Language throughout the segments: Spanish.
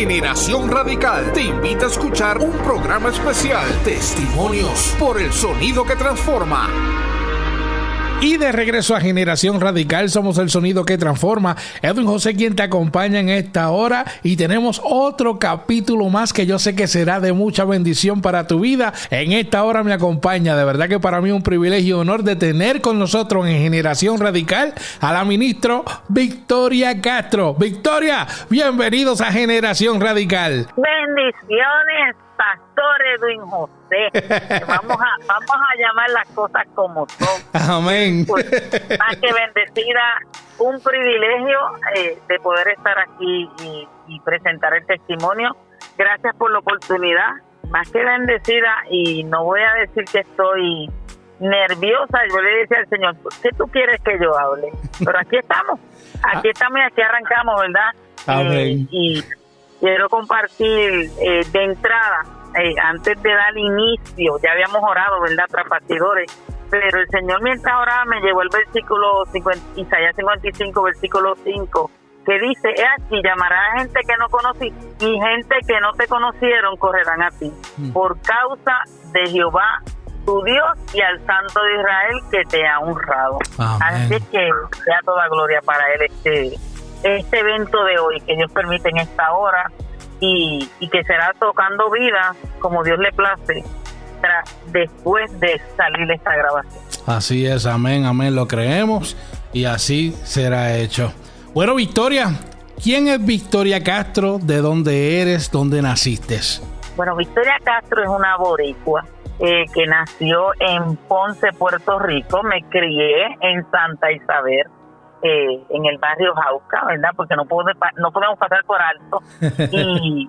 Generación Radical te invita a escuchar un programa especial, Testimonios por el Sonido que Transforma. Y de regreso a Generación Radical, somos el sonido que transforma. Edwin José quien te acompaña en esta hora y tenemos otro capítulo más que yo sé que será de mucha bendición para tu vida. En esta hora me acompaña, de verdad que para mí es un privilegio y honor de tener con nosotros en Generación Radical a la ministra Victoria Castro. Victoria, bienvenidos a Generación Radical. Bendiciones, Pastor Edwin José. Vamos a llamar las cosas como son. Amén. Pues, más que bendecida, un privilegio de poder estar aquí y presentar el testimonio. Gracias por la oportunidad. Más que bendecida, y no voy a decir que estoy nerviosa, yo le decía al Señor, ¿qué tú quieres que yo hable? Pero aquí estamos y aquí arrancamos, ¿verdad? Amén. Y quiero compartir de entrada, antes de dar inicio, ya habíamos orado, ¿verdad?, tras bastidores, pero el Señor mientras oraba me llevó el versículo 50, Isaías 55, versículo 5, que dice, he aquí, llamará a gente que no conocí, y gente que no te conocieron correrán a ti, por causa de Jehová, tu Dios, y al Santo de Israel que te ha honrado. Amén. Así que sea toda gloria para Él este evento de hoy, que Dios permite en esta hora, y que será tocando vida como Dios le place después de salir de esta grabación. Así es, amén, amén, lo creemos y así será hecho. Bueno, Victoria, ¿quién es Victoria Castro? ¿De dónde eres? ¿Dónde naciste? Bueno, Victoria Castro es una boricua que nació en Ponce, Puerto Rico. Me crié en Santa Isabel, en el barrio Jauca, ¿verdad? Porque no podemos pasar por alto. Y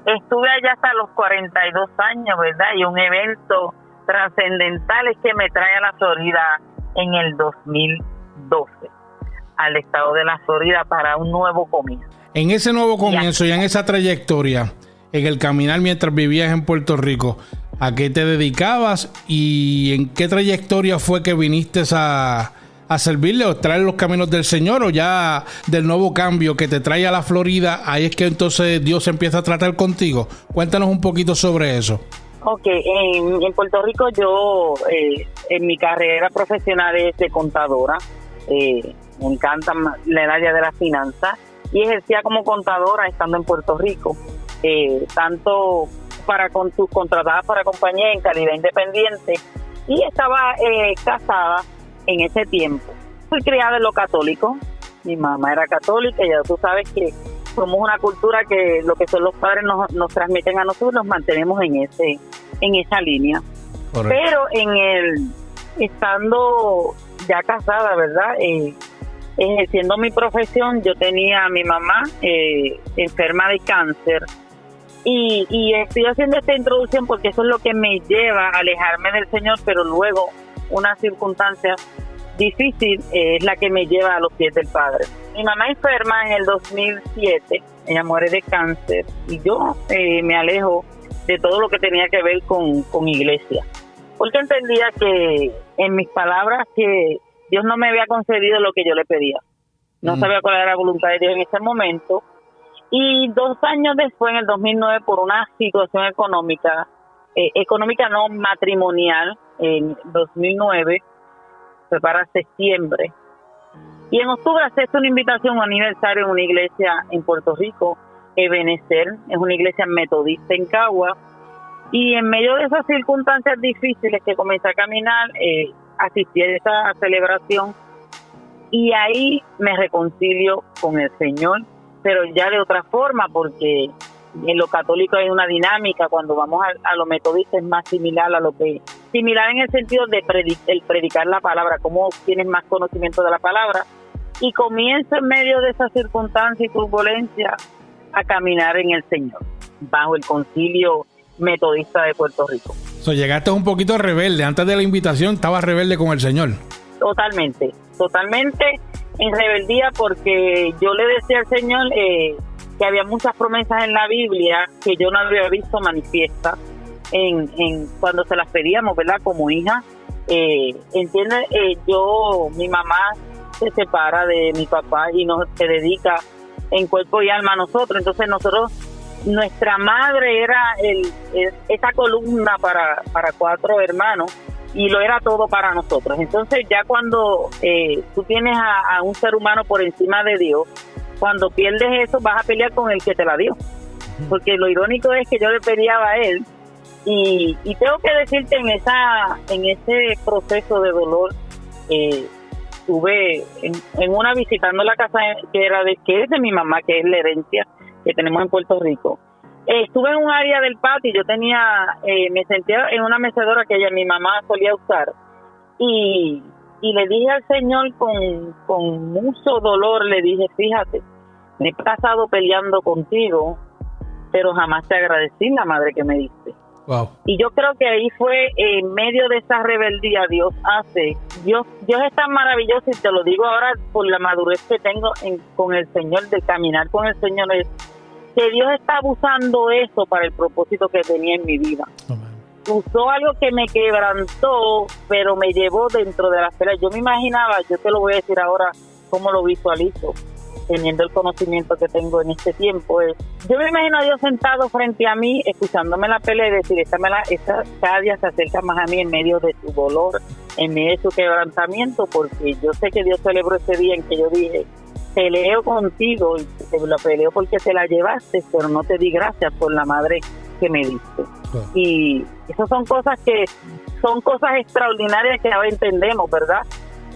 estuve allá hasta los 42 años, ¿verdad? Y un evento trascendental es que me trae a la Florida en el 2012, al estado de la Florida, para un nuevo comienzo. En ese nuevo comienzo y en esa trayectoria, en el caminar mientras vivías en Puerto Rico, ¿a qué te dedicabas y en qué trayectoria fue que viniste a servirle o traer los caminos del Señor, o ya del nuevo cambio que te trae a la Florida, ahí es que entonces Dios empieza a tratar contigo? Cuéntanos un poquito sobre eso. Ok, en Puerto Rico yo, en mi carrera profesional es de contadora, me encanta el área de las finanzas, y ejercía como contadora estando en Puerto Rico, tanto contratada para compañía en calidad independiente, y estaba casada en ese tiempo. Fui criada en lo católico, mi mamá era católica, y ya tú sabes que somos una cultura que lo que son los padres nos transmiten a nosotros, nos mantenemos en esa línea. Correcto. Pero estando ya casada, ¿verdad?, ejerciendo mi profesión, yo tenía a mi mamá enferma de cáncer, y estoy haciendo esta introducción porque eso es lo que me lleva a alejarme del Señor, pero luego una circunstancia difícil es la que me lleva a los pies del Padre. Mi mamá enferma en el 2007, ella muere de cáncer, y yo me alejo de todo lo que tenía que ver con iglesia, porque entendía que en mis palabras que Dios no me había concedido lo que yo le pedía. No sabía cuál era la voluntad de Dios en ese momento, y 2 años después, en el 2009, por una situación económica no matrimonial, en 2009, fue para septiembre, y en octubre acepto una invitación a un aniversario en una iglesia en Puerto Rico, Ebenezer, es una iglesia metodista en Cagua, y en medio de esas circunstancias difíciles que comencé a caminar, asistí a esa celebración, y ahí me reconcilio con el Señor, pero ya de otra forma, porque en lo católico hay una dinámica, cuando vamos a lo metodista es más similar similar en el sentido de el predicar la palabra, cómo tienes más conocimiento de la palabra, y comienzo en medio de esa circunstancia y turbulencia a caminar en el Señor, bajo el concilio metodista de Puerto Rico. Llegaste un poquito rebelde, antes de la invitación estabas rebelde con el Señor. Totalmente en rebeldía, porque yo le decía al Señor que había muchas promesas en la Biblia que yo no había visto manifiestas en cuando se las pedíamos, ¿verdad?, como hija. ¿Entiendes? Mi mamá se separa de mi papá y se dedica en cuerpo y alma a nosotros. Entonces nosotros nuestra madre era esa columna para 4 hermanos y lo era todo para nosotros. Entonces ya cuando tú tienes a un ser humano por encima de Dios, cuando pierdes eso vas a pelear con el que te la dio, porque lo irónico es que yo le peleaba a él y tengo que decirte en ese proceso de dolor, estuve en una visitando la casa que es de mi mamá, que es la herencia que tenemos en Puerto Rico. Estuve en un área del patio y yo me sentía en una mecedora que mi mamá solía usar y le dije al Señor con mucho dolor, le dije, fíjate, me he pasado peleando contigo, pero jamás te agradecí la madre que me diste. Wow. Y yo creo que ahí fue en medio de esa rebeldía Dios es tan maravilloso, y te lo digo ahora por la madurez que tengo con el Señor, de caminar con el Señor, es que Dios está abusando eso para el propósito que tenía en mi vida. Amén. Usó algo que me quebrantó, pero me llevó dentro de la esfera. Yo me imaginaba, yo te lo voy a decir ahora cómo lo visualizo, teniendo el conocimiento que tengo en este tiempo. Yo me imagino a Dios sentado frente a mí, escuchándome la pelea y decir, esta cada día se acerca más a mí en medio de su dolor, en medio de su quebrantamiento, porque yo sé que Dios celebró ese día en que yo dije, peleo contigo y te la peleo porque te la llevaste, pero no te di gracias por la madre que me diste. Y esas son cosas extraordinarias que ahora entendemos, ¿verdad?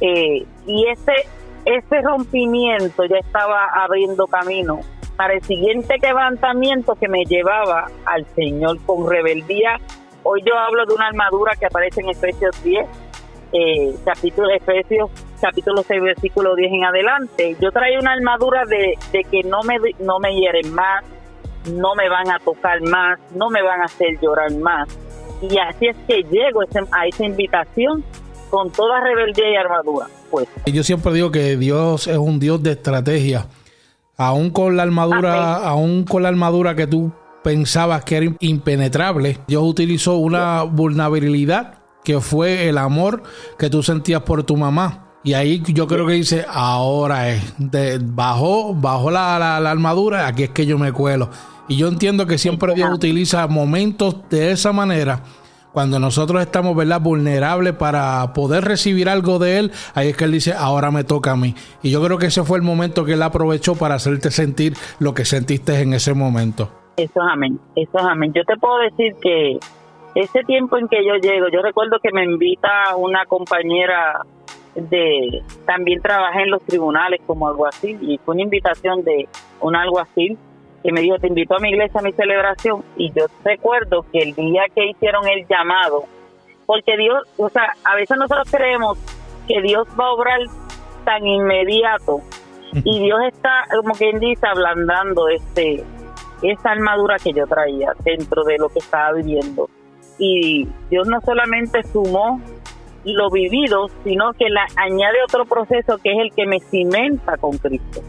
Y ese rompimiento ya estaba abriendo camino para el siguiente quebrantamiento que me llevaba al Señor con rebeldía. Hoy yo hablo de una armadura que aparece en Efesios 10, capítulo 6, versículo 10 en adelante. Yo traía una armadura de que no me hieren más, no me van a tocar más, no me van a hacer llorar más. Y así es que llego a esa invitación con toda rebeldía y armadura. Pues yo siempre digo que Dios es un Dios de estrategia. Aún con la armadura que tú pensabas que era impenetrable, Dios utilizó una vulnerabilidad que fue el amor que tú sentías por tu mamá. Y ahí yo creo que dice, ahora bajó la armadura, aquí es que yo me cuelo. Y yo entiendo que siempre Dios utiliza momentos de esa manera. Cuando nosotros estamos, ¿verdad?, vulnerables para poder recibir algo de Él, ahí es que Él dice, ahora me toca a mí. Y yo creo que ese fue el momento que Él aprovechó para hacerte sentir lo que sentiste en ese momento. Eso es amén. Yo te puedo decir que ese tiempo en que yo llego, yo recuerdo que me invita una compañera también trabajé en los tribunales como alguacil, y fue una invitación de un alguacil que me dijo, te invito a mi iglesia a mi celebración. Y yo recuerdo que el día que hicieron el llamado, porque Dios, a veces nosotros creemos que Dios va a obrar tan inmediato, y Dios está, como quien dice, ablandando esa armadura que yo traía dentro de lo que estaba viviendo. Y Dios no solamente sumó lo vivido, sino que la añade otro proceso que es el que me cimenta con Cristo.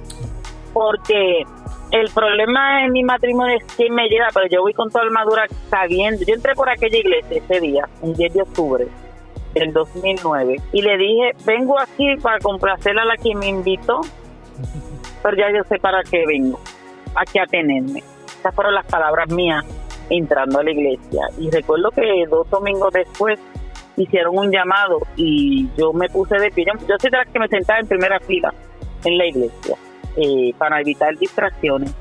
Porque el problema en mi matrimonio es que me lleva, pero yo voy con toda armadura sabiendo. Yo entré por aquella iglesia ese día, un 10 de octubre del 2009, y le dije, vengo aquí para complacer a la que me invitó, pero ya yo sé para qué vengo, aquí a tenerme. Esas fueron las palabras mías entrando a la iglesia. Y recuerdo que 2 domingos después hicieron un llamado y yo me puse de pie. Yo soy de las que me sentaba en primera fila en la iglesia para evitar distracciones.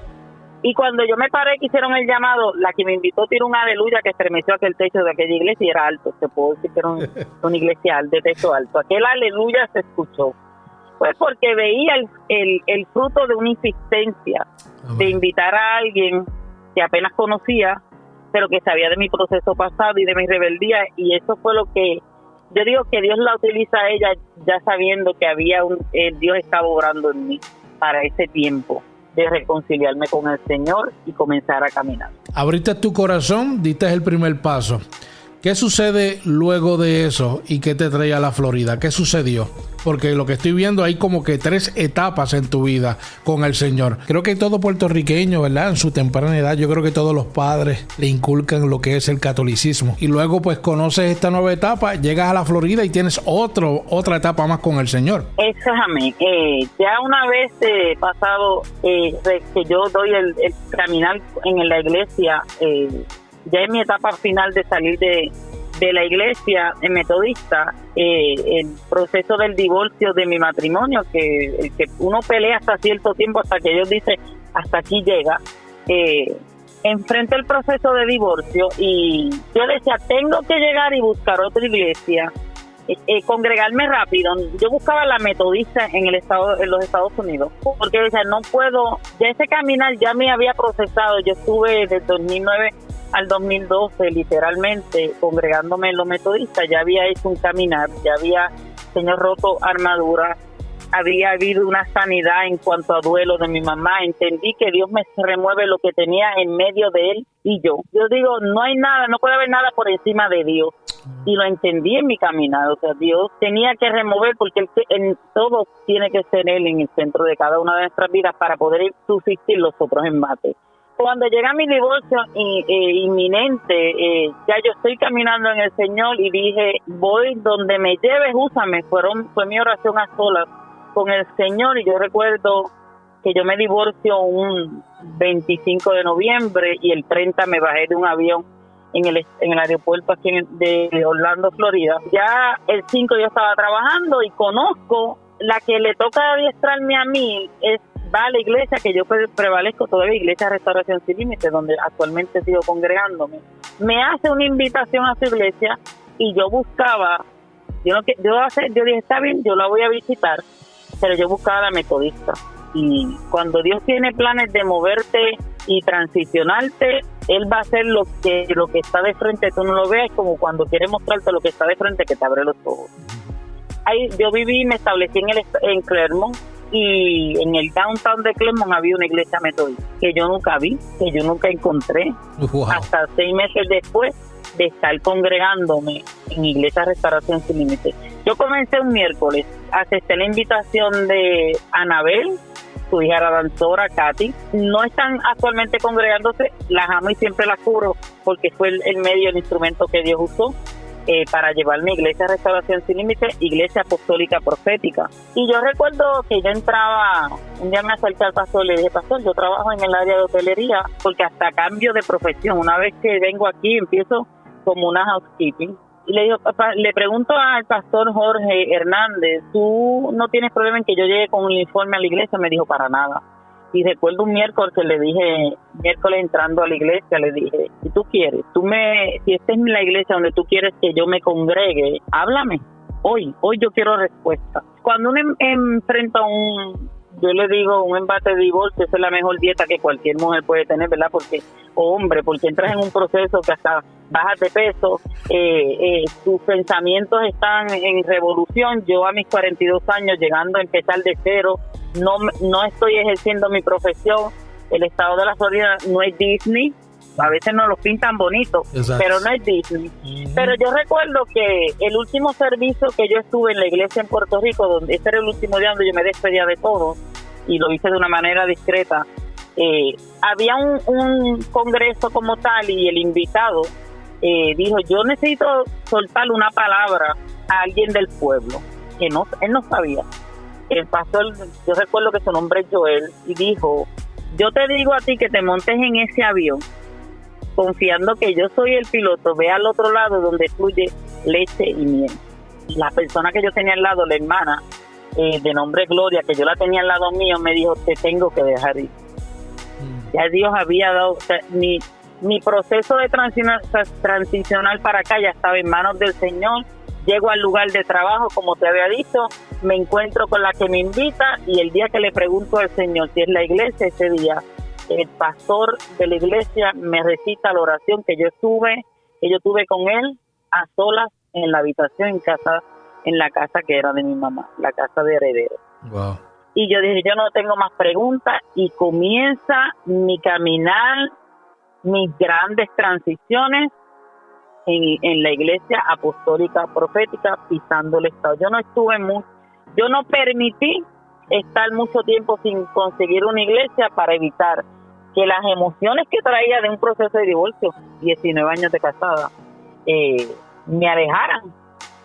Y cuando yo me paré que hicieron el llamado, la que me invitó tiró un aleluya que estremeció aquel techo de aquella iglesia, y era alto. Te puedo decir que era una iglesia de techo alto. Aquel aleluya se escuchó. Pues porque veía el fruto de una insistencia de invitar a alguien que apenas conocía, pero que sabía de mi proceso pasado y de mi rebeldía, y eso fue lo que yo digo, que Dios la utiliza a ella ya sabiendo que Dios estaba obrando en mí para ese tiempo de reconciliarme con el Señor y comenzar a caminar. Abriste tu corazón, diste el primer paso. ¿Qué sucede luego de eso y qué te trae a la Florida? ¿Qué sucedió? Porque lo que estoy viendo hay como que 3 etapas en tu vida con el Señor. Creo que todo puertorriqueño, ¿verdad? En su temprana edad, yo creo que todos los padres le inculcan lo que es el catolicismo. Y luego pues conoces esta nueva etapa, llegas a la Florida y tienes otra etapa más con el Señor. Exactamente. Ya una vez pasado que yo doy el caminar en la iglesia, ya en mi etapa final de salir de la iglesia metodista, el proceso del divorcio de mi matrimonio, que uno pelea hasta cierto tiempo, hasta que Dios dice, hasta aquí llega, enfrenté el proceso de divorcio y yo decía, tengo que llegar y buscar otra iglesia, congregarme rápido. Yo buscaba la metodista en los Estados Unidos, porque decía, no puedo, ya ese caminar ya me había procesado. Yo estuve desde 2009 al 2012 literalmente congregándome en los metodistas. Ya había hecho un caminar, ya había Señor roto armadura, había habido una sanidad en cuanto a duelo de mi mamá. Entendí que Dios me remueve lo que tenía en medio de él y yo digo, no hay nada, no puede haber nada por encima de Dios, y lo entendí en mi caminar. O sea, Dios tenía que remover, porque en todo tiene que ser Él en el centro de cada una de nuestras vidas para poder subsistir los otros embates. Cuando llega mi divorcio inminente, ya yo estoy caminando en el Señor y dije, voy donde me lleves, úsame. Fue mi oración a solas con el Señor. Y yo recuerdo que yo me divorcio un 25 de noviembre y el 30 me bajé de un avión en el aeropuerto aquí de Orlando, Florida. Ya el 5 yo estaba trabajando y conozco la que le toca adiestrarme a mí, va a la iglesia que yo prevalezco todavía, Iglesia Restauración Sin Límites, donde actualmente sigo congregándome. Me hace una invitación a su iglesia y yo buscaba, yo dije, está bien, yo la voy a visitar, pero yo buscaba la metodista. Y cuando Dios tiene planes de moverte y transicionarte, Él va a hacer lo que está de frente tú no lo veas, como cuando quiere mostrarte lo que está de frente, que te abre los ojos. Ahí yo viví, me establecí en Clermont, y en el downtown de Clermont había una iglesia metodista que yo nunca vi, que yo nunca encontré. Wow. Hasta 6 meses después de estar congregándome en Iglesia Restauración Sin Límites. Yo comencé un miércoles, acepté la invitación de Anabel, su hija la danzora Katy. No están actualmente congregándose, las amo y siempre las cubro porque fue el medio, el instrumento que Dios usó para llevarme a Iglesia Restauración Sin Límites, Iglesia Apostólica Profética. Y yo recuerdo que yo entraba, un día me acerqué al pastor y le dije, pastor, yo trabajo en el área de hotelería, porque hasta cambio de profesión, una vez que vengo aquí empiezo como una housekeeping. Y le digo, papá, le pregunto al pastor Jorge Hernández, ¿tú no tienes problema en que yo llegue con un uniforme a la iglesia? Me dijo, para nada. Y recuerdo un miércoles que le dije, miércoles entrando a la iglesia, le dije, si tú quieres, si esta es la iglesia donde tú quieres que yo me congregue, háblame. Hoy yo quiero respuesta. Cuando uno enfrenta yo le digo, un embate de divorcio, esa es la mejor dieta que cualquier mujer puede tener, ¿verdad? Porque entras en un proceso que hasta bajas de peso, tus pensamientos están en revolución. Yo a mis 42 años, llegando a empezar de cero, no estoy ejerciendo mi profesión. El estado de la Florida no es Disney, a veces nos lo pintan bonito, pero no es Disney. Pero yo recuerdo que el último servicio que yo estuve en la iglesia en Puerto Rico, donde ese era el último día donde yo me despedía de todo, y lo hice de una manera discreta, había un congreso como tal, y el invitado dijo, yo necesito soltar una palabra a alguien del pueblo, que él no sabía. El pastor, yo recuerdo que su nombre es Joel, y dijo, yo te digo a ti que te montes en ese avión, confiando que yo soy el piloto, ve al otro lado donde fluye leche y miel. La persona que yo tenía al lado, la hermana, de nombre Gloria, que yo la tenía al lado mío, me dijo, te tengo que dejar ir. Ya Dios había dado, o sea, mi proceso de transicional para acá ya estaba en manos del Señor. Llego al lugar de trabajo, como te había dicho, me encuentro con la que me invita, y el día que le pregunto al Señor si es la iglesia, ese día el pastor de la iglesia me recita la oración que yo tuve con él a solas en la habitación en la casa que era de mi mamá, la casa de heredero. Wow. Y yo dije, yo no tengo más preguntas, y comienza mi caminar, mis grandes transiciones, en la iglesia apostólica profética pisando el estado. Yo no permití estar mucho tiempo sin conseguir una iglesia para evitar que las emociones que traía de un proceso de divorcio, 19 años de casada, me alejaran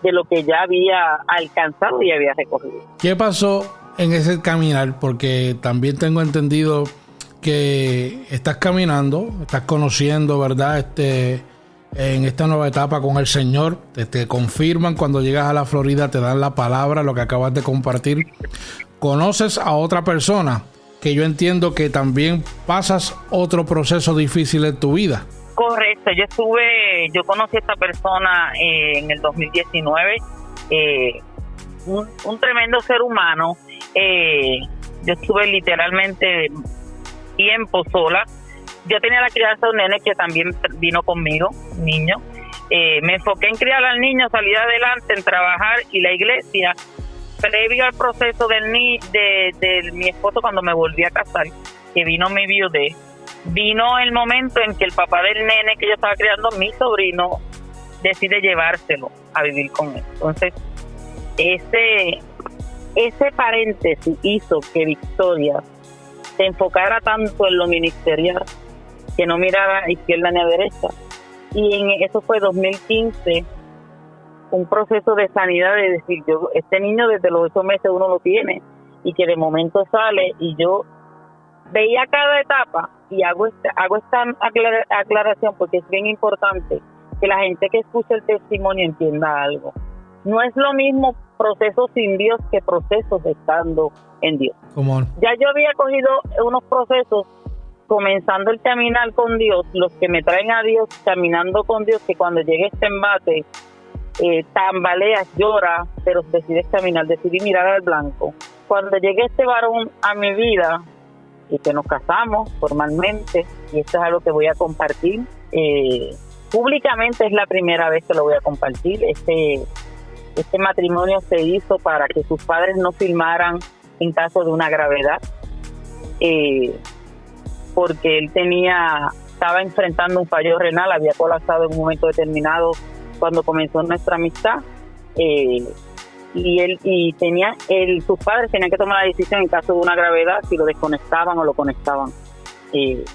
de lo que ya había alcanzado y había recogido. ¿Qué pasó en ese caminar? Porque también tengo entendido que estás caminando, estás conociendo, ¿verdad? En esta nueva etapa con el Señor, te confirman cuando llegas a la Florida, te dan la palabra, lo que acabas de compartir. Conoces a otra persona que yo entiendo que también pasas otro proceso difícil en tu vida. Correcto, yo conocí a esta persona en el 2019, un tremendo ser humano. Yo estuve literalmente tiempo sola. Yo tenía la crianza de un nene que también vino conmigo, niño. Me enfoqué en criar al niño, salir adelante, en trabajar, y la iglesia, previo al proceso de mi esposo cuando me volví a casar, que vino mi viudez, vino el momento en que el papá del nene que yo estaba criando, mi sobrino, decide llevárselo a vivir con él. Entonces, ese paréntesis hizo que Victoria se enfocara tanto en lo ministerial que no mirara a izquierda ni a derecha. Y eso fue 2015, un proceso de sanidad, de decir, este niño desde los 8 meses uno lo tiene, y que de momento sale, y yo veía cada etapa, y hago esta aclaración porque es bien importante que la gente que escucha el testimonio entienda algo. No es lo mismo procesos sin Dios que procesos estando en Dios. Ya yo había cogido unos procesos comenzando el caminar con Dios, los que me traen a Dios, caminando con Dios, que cuando llegue este embate, tambaleas, lloras, pero decides caminar, decidí mirar al blanco. Cuando llegue este varón a mi vida, y que nos casamos formalmente, y esto es algo que voy a compartir, públicamente es la primera vez que lo voy a compartir. Este matrimonio se hizo para que sus padres no firmaran en caso de una gravedad, porque él estaba enfrentando un fallo renal, había colapsado en un momento determinado cuando comenzó nuestra amistad, sus padres tenían que tomar la decisión en caso de una gravedad si lo desconectaban o lo conectaban,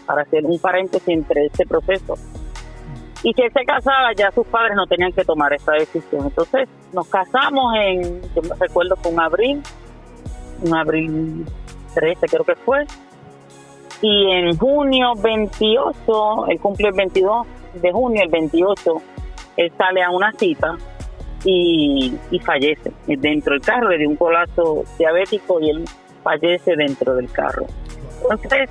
para hacer un paréntesis entre este proceso. Y si él se casaba, ya sus padres no tenían que tomar esta decisión. Entonces nos casamos yo me recuerdo que un abril 13 creo que fue, y en junio 28, él cumplió el 22 de junio, el 28, él sale a una cita y fallece dentro del carro, le dio un colapso diabético y él fallece dentro del carro. Entonces,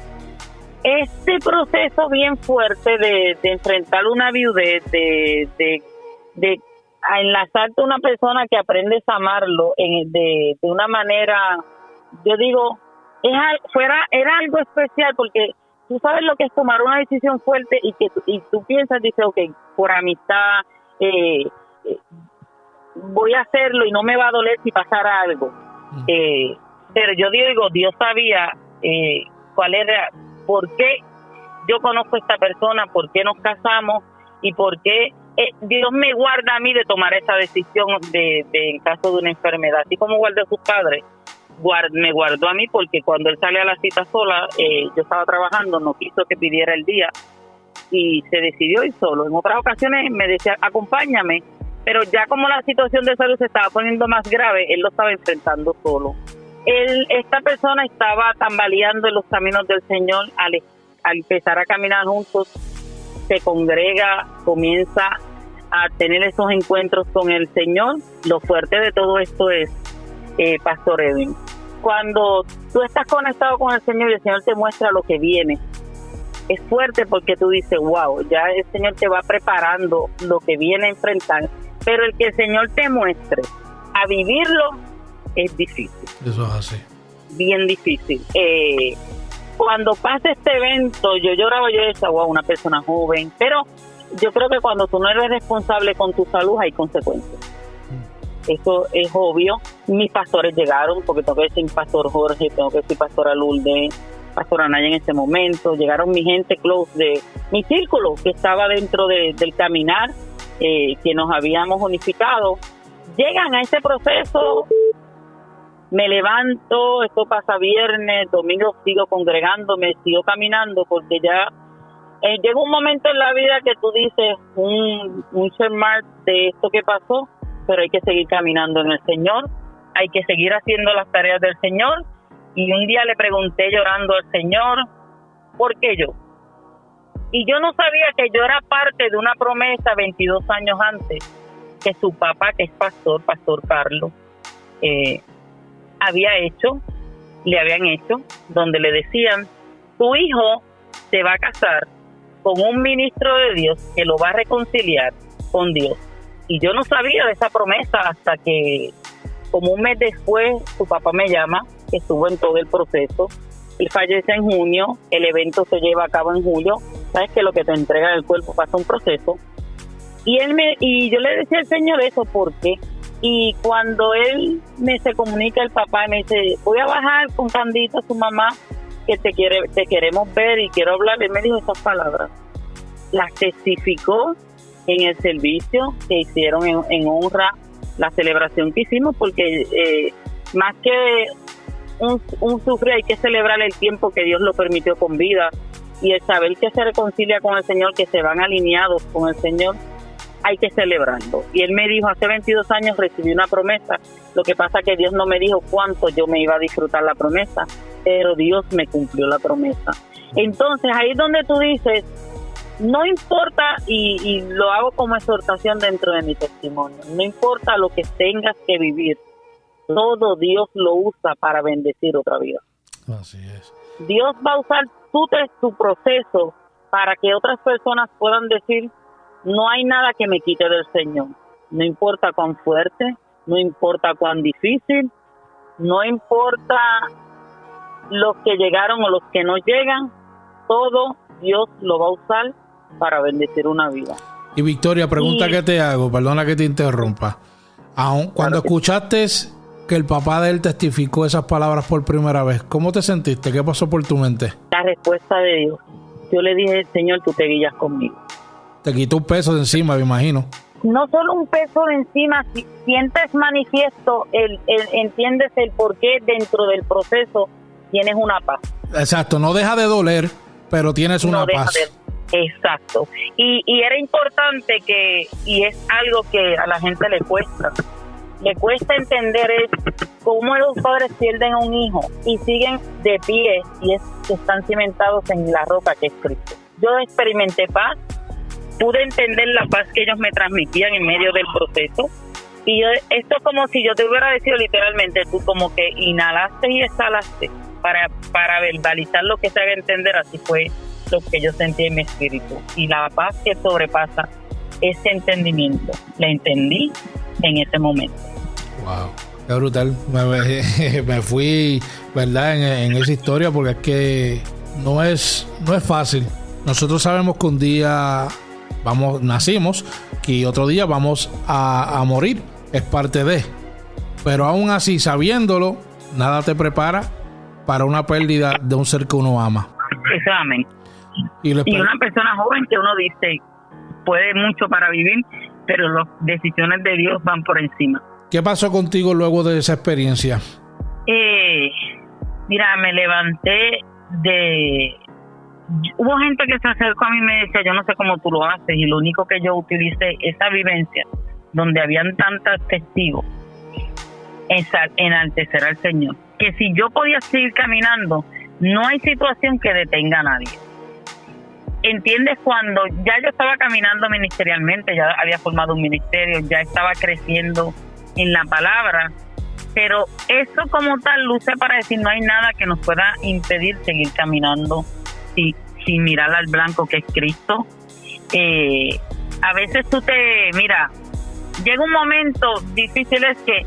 este proceso bien fuerte de enfrentar una viudez, de enlazarte a una persona que aprendes a amarlo de una manera, yo digo, era algo especial, porque tú sabes lo que es tomar una decisión fuerte y tú piensas, dices, ok, por amistad voy a hacerlo y no me va a doler si pasara algo. Pero yo digo, Dios sabía cuál era, por qué yo conozco a esta persona, por qué nos casamos y por qué Dios me guarda a mí de tomar esa decisión en caso de una enfermedad. Así como guardó a sus padres, me guardó a mí, porque cuando él sale a la cita sola, yo estaba trabajando, no quiso que pidiera el día y se decidió ir solo. En otras ocasiones me decía, acompáñame, pero ya como la situación de salud se estaba poniendo más grave, él lo estaba enfrentando solo. Esta persona estaba tambaleando en los caminos del Señor. Al empezar a caminar juntos, se congrega, comienza a tener esos encuentros con el Señor. Lo fuerte de todo esto es, Pastor Edwin, cuando tú estás conectado con el Señor y el Señor te muestra lo que viene, es fuerte, porque tú dices, wow, ya el Señor te va preparando lo que viene a enfrentar, pero el que el Señor te muestre a vivirlo es difícil. Eso es así. Bien difícil. Cuando pasa este evento, yo lloraba, yo decía, wow, una persona joven, pero yo creo que cuando tú no eres responsable con tu salud hay consecuencias. Eso es obvio. Mis pastores llegaron, porque tengo que decir Pastor Jorge, tengo que decir Pastora Lourdes, Pastora Naya en ese momento. Llegaron mi gente close de mi círculo que estaba dentro del caminar, que nos habíamos unificado. Llegan a ese proceso, me levanto, esto pasa viernes, domingo sigo congregándome, sigo caminando, porque ya llega un momento en la vida que tú dices un sermón de esto que pasó, pero hay que seguir caminando en el Señor, hay que seguir haciendo las tareas del Señor. Y un día le pregunté llorando al Señor, ¿por qué yo? Y yo no sabía que yo era parte de una promesa 22 años antes, que su papá, que es Pastor Carlos, le habían hecho, donde le decían, tu hijo se va a casar con un ministro de Dios que lo va a reconciliar con Dios. Y yo no sabía de esa promesa hasta que, como un mes después, su papá me llama, que estuvo en todo el proceso. Él fallece en junio, el evento se lleva a cabo en julio. Sabes que lo que te entrega el cuerpo pasa un proceso. Y yo le decía al Señor eso, ¿por qué? Y cuando él se comunica, el papá, y me dice, voy a bajar con Candita, su mamá, que te queremos ver y quiero hablar. Él me dijo esas palabras. Las testificó en el servicio que hicieron en honra, la celebración que hicimos, porque más que un sufrir, hay que celebrar el tiempo que Dios lo permitió con vida, y el saber que se reconcilia con el Señor, que se van alineados con el Señor, hay que celebrarlo. Y él me dijo, hace 22 años recibí una promesa, lo que pasa que Dios no me dijo cuánto yo me iba a disfrutar la promesa, pero Dios me cumplió la promesa. Entonces ahí es donde tú dices, no importa, y lo hago como exhortación dentro de mi testimonio, no importa lo que tengas que vivir, todo Dios lo usa para bendecir otra vida. Así es. Dios va a usar tu proceso para que otras personas puedan decir, no hay nada que me quite del Señor. No importa cuán fuerte, no importa cuán difícil, no importa los que llegaron o los que no llegan, todo Dios lo va a usar para bendecir una vida. Y Victoria, pregunta que te hago, perdona que te interrumpa. Cuando escuchaste que el papá de él testificó esas palabras por primera vez, ¿cómo te sentiste? ¿Qué pasó por tu mente? La respuesta de Dios. Yo le dije, Señor, tú te guías conmigo. Te quitó un peso de encima, me imagino. No solo un peso de encima, sientes manifiesto, entiendes el por qué dentro del proceso tienes una paz. Exacto, no deja de doler, pero tienes una paz. Exacto. Y era importante y es algo que a la gente le cuesta entender, es cómo los padres pierden a un hijo y siguen de pie y que están cimentados en la roca que es Cristo. Yo experimenté paz, pude entender la paz que ellos me transmitían en medio del proceso, y esto es como si yo te hubiera decido literalmente, tú como que inhalaste y exhalaste para verbalizar lo que se haga entender. Así fue lo que yo sentí en mi espíritu, y la paz que sobrepasa ese entendimiento, la entendí en ese momento. Wow, qué brutal. Me fui, ¿verdad?, en esa historia, porque es que no es fácil. Nosotros sabemos que un día nacimos, y otro día vamos a morir, es parte de. Pero aún así, sabiéndolo, nada te prepara para una pérdida de un ser que uno ama. Exactamente. Y una persona joven que uno dice puede mucho para vivir, pero las decisiones de Dios van por encima. ¿Qué pasó contigo luego de esa experiencia? Mira, me levanté hubo gente que se acercó a mí y me decía, yo no sé cómo tú lo haces, y lo único que yo utilicé, esa vivencia donde habían tantos testigos, enaltecer al Señor, que si yo podía seguir caminando, no hay situación que detenga a nadie. ¿Entiendes? Cuando ya yo estaba caminando ministerialmente, ya había formado un ministerio, ya estaba creciendo en la palabra, pero eso como tal luce para decir, no hay nada que nos pueda impedir seguir caminando sin mirar al blanco que es Cristo. A veces llega un momento difícil, es que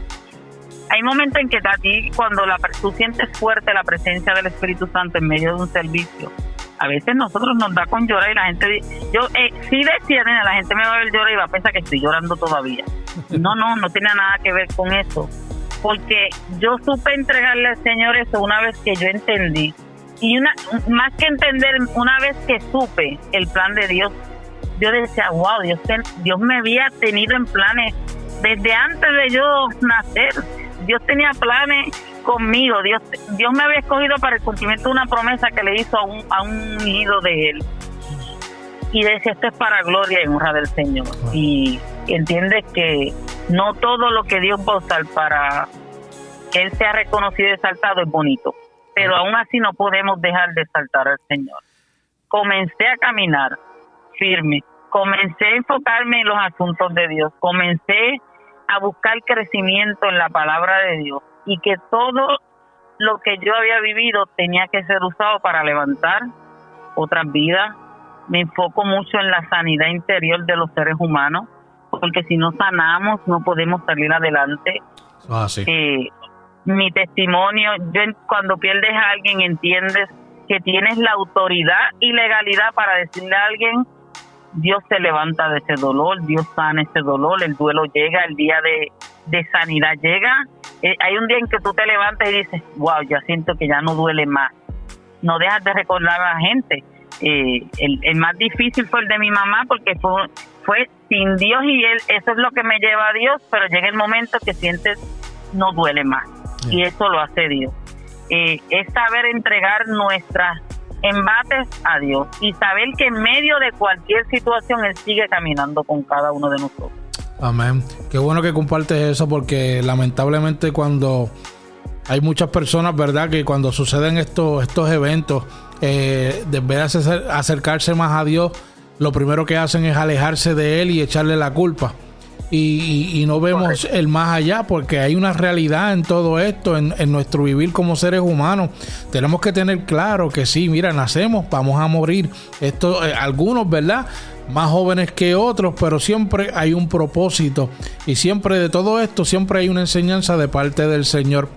hay momentos en que a ti, cuando tú sientes fuerte la presencia del Espíritu Santo en medio de un servicio, a veces nosotros nos da con llorar, y la gente, sí decía, la gente me va a ver llorar y va a pensar que estoy llorando todavía. No tiene nada que ver con eso, porque yo supe entregarle al Señor eso una vez que yo entendí, y más que entender, una vez que supe el plan de Dios yo decía, wow, Dios me había tenido en planes desde antes de yo nacer. Dios tenía planes conmigo. Dios me había escogido para el cumplimiento de una promesa que le hizo a un hijo de él. Y decía, esto es para gloria y honra del Señor. Y entiendes que no todo lo que Dios va a usar para que Él sea reconocido y exaltado es bonito. Pero aún así no podemos dejar de exaltar al Señor. Comencé a caminar firme. Comencé a enfocarme en los asuntos de Dios. Comencé a buscar crecimiento en la palabra de Dios. Y que todo lo que yo había vivido tenía que ser usado para levantar otras vidas. Me enfoco mucho en la sanidad interior de los seres humanos, porque si no sanamos no podemos salir adelante. Mi testimonio, cuando pierdes a alguien entiendes que tienes la autoridad y legalidad para decirle a alguien, Dios se levanta de ese dolor, Dios sana ese dolor, el duelo llega, el día de sanidad llega. Hay un día en que tú te levantas y dices, wow, ya siento que ya no duele más. No dejas de recordar a la gente. El más difícil fue el de mi mamá, porque fue sin Dios y él, eso es lo que me lleva a Dios, pero llega el momento que sientes no duele más, y eso lo hace Dios. Es saber entregar nuestras embates a Dios y saber que en medio de cualquier situación Él sigue caminando con cada uno de nosotros. Amén. Qué bueno que compartes eso, porque lamentablemente cuando hay muchas personas, ¿verdad?, que cuando suceden estos eventos, de vez de acercarse más a Dios, lo primero que hacen es alejarse de Él y echarle la culpa. Y no vemos el más allá, porque hay una realidad en todo esto, en nuestro vivir como seres humanos. Tenemos que tener claro que sí, mira, nacemos, vamos a morir. Esto, algunos, ¿verdad?, más jóvenes que otros, pero siempre hay un propósito. Y siempre de todo esto, siempre hay una enseñanza de parte del Señor.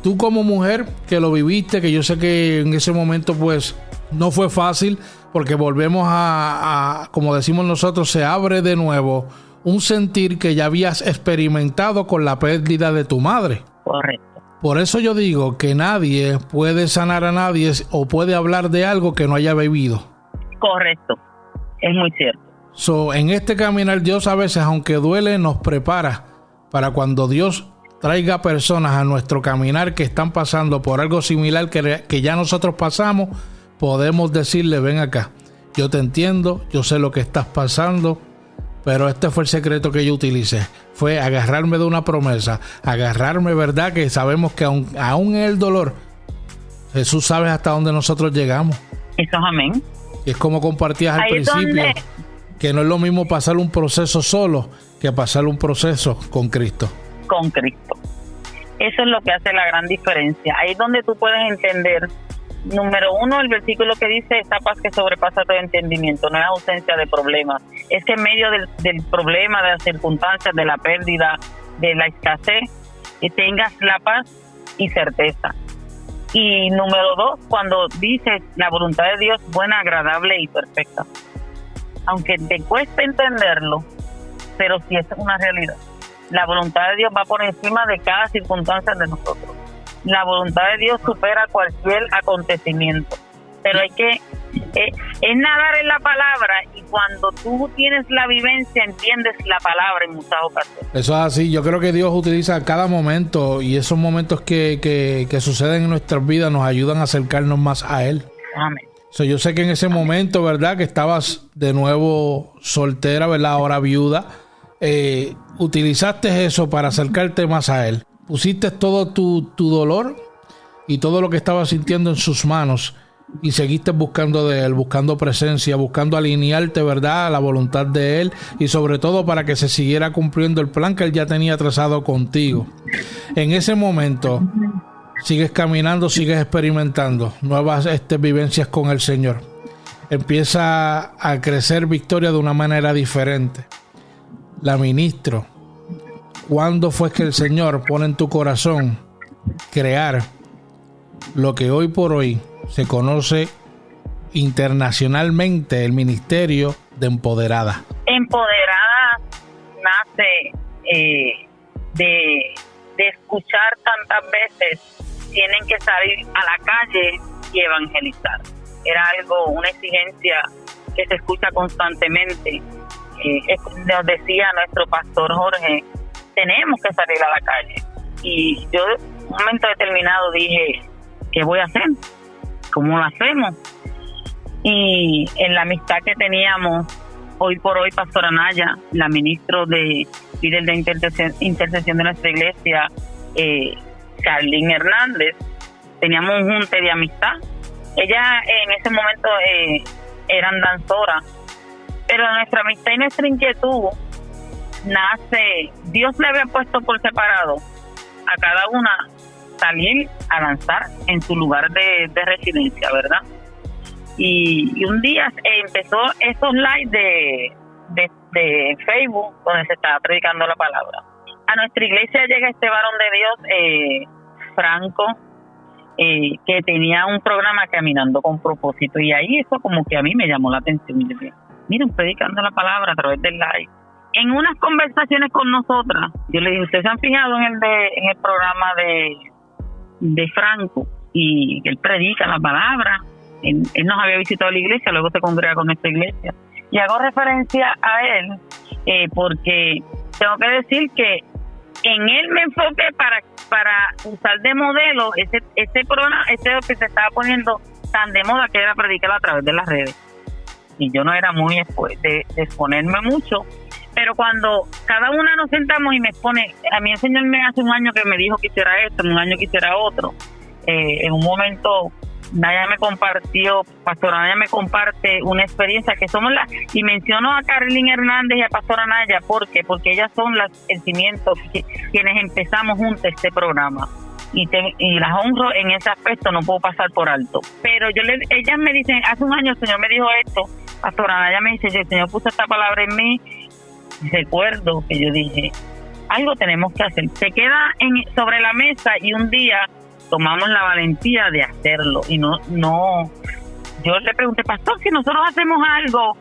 Tú como mujer que lo viviste, que yo sé que en ese momento pues no fue fácil, porque volvemos a como decimos nosotros, se abre de nuevo un sentir que ya habías experimentado con la pérdida de tu madre. Correcto. Por eso yo digo que nadie puede sanar a nadie o puede hablar de algo que no haya vivido. Correcto, es muy cierto. En este caminar, Dios a veces, aunque duele, nos prepara para cuando Dios traiga personas a nuestro caminar que están pasando por algo similar que ya nosotros pasamos, podemos decirle, ven acá, yo te entiendo, yo sé lo que estás pasando, pero este fue el secreto que yo utilicé, fue agarrarme de una promesa, agarrarme, ¿verdad?, que sabemos que aún en el dolor, Jesús sabe hasta dónde nosotros llegamos. Eso es amén. Y es como compartías al principio, que no es lo mismo pasar un proceso solo que pasar un proceso con Cristo. Con Cristo. Eso es lo que hace la gran diferencia. Ahí es donde tú puedes entender, número uno, el versículo que dice, esta paz que sobrepasa todo entendimiento, no es ausencia de problemas, es que en medio del problema, de las circunstancias, de la pérdida, de la escasez, que tengas la paz y certeza. Y número dos, cuando dices la voluntad de Dios, buena, agradable y perfecta. Aunque te cueste entenderlo, pero sí es una realidad. La voluntad de Dios va por encima de cada circunstancia de nosotros. La voluntad de Dios supera cualquier acontecimiento. Pero hay que es nadar en la palabra, y cuando tú tienes la vivencia entiendes la palabra en muchas ocasiones. Eso es así. Yo creo que Dios utiliza cada momento, y esos momentos que suceden en nuestras vidas nos ayudan a acercarnos más a Él. Amén. Yo sé que en ese momento, ¿verdad?, que estabas de nuevo soltera, ¿verdad?, ahora viuda, utilizaste eso para acercarte más a Él. Pusiste todo tu dolor y todo lo que estabas sintiendo en sus manos y seguiste buscando de Él, buscando presencia, buscando alinearte, ¿verdad?, a la voluntad de Él, y sobre todo para que se siguiera cumpliendo el plan que Él ya tenía trazado contigo. En ese momento sigues caminando, sigues experimentando nuevas vivencias con el Señor. Empieza a crecer Victoria de una manera diferente. La ministro, ¿cuándo fue que el Señor pone en tu corazón crear lo que hoy por hoy se conoce internacionalmente el Ministerio de Empoderada? Empoderada nace de escuchar tantas veces, tienen que salir a la calle y evangelizar. Era una exigencia que se escucha constantemente. Nos decía nuestro pastor Jorge, tenemos que salir a la calle. Y yo en un momento determinado dije, ¿qué voy a hacer? ¿Cómo lo hacemos? Y en la amistad que teníamos, hoy por hoy, Pastora Naya, la ministra líder de intercesión de nuestra iglesia, Carlín Hernández, teníamos un junte de amistad. Ella en ese momento eran danzoras, pero nuestra amistad y nuestra inquietud nace, Dios le había puesto por separado a cada una salir a danzar en su lugar de residencia, ¿verdad? Y un día empezó esos lives de Facebook donde se estaba predicando la palabra. A nuestra iglesia llega este varón de Dios, Franco, que tenía un programa Caminando con Propósito, y ahí eso como que a mí me llamó la atención. Y dije, miren, predicando la palabra a través del live. En unas conversaciones con nosotras, yo le dije, ¿ustedes se han fijado en el programa de Franco? Y él predica la palabra. Él nos había visitado la iglesia, luego se congrega con nuestra iglesia. Y hago referencia a él porque tengo que decir que en él me enfoqué para usar de modelo ese programa, que se estaba poniendo tan de moda, que era predicar a través de las redes. Y yo no era muy de exponerme mucho, pero cuando cada una nos sentamos y me expone, a mí el Señor hace un año que me dijo que hiciera esto, en un año que hiciera otro, en un momento Pastora Naya me comparte una experiencia que somos y menciono a Carlín Hernández y a Pastora Naya, porque ellas son el cimiento, quienes empezamos juntos este programa, y las honro en ese aspecto, no puedo pasar por alto. Pero ellas me dicen, hace un año el Señor me dijo esto, Pastora Naya me dice, el Señor puso esta palabra en mí. Recuerdo que yo dije, algo tenemos que hacer. Se queda sobre la mesa y un día tomamos la valentía de hacerlo. Y no, yo le pregunté, pastor, si nosotros hacemos algo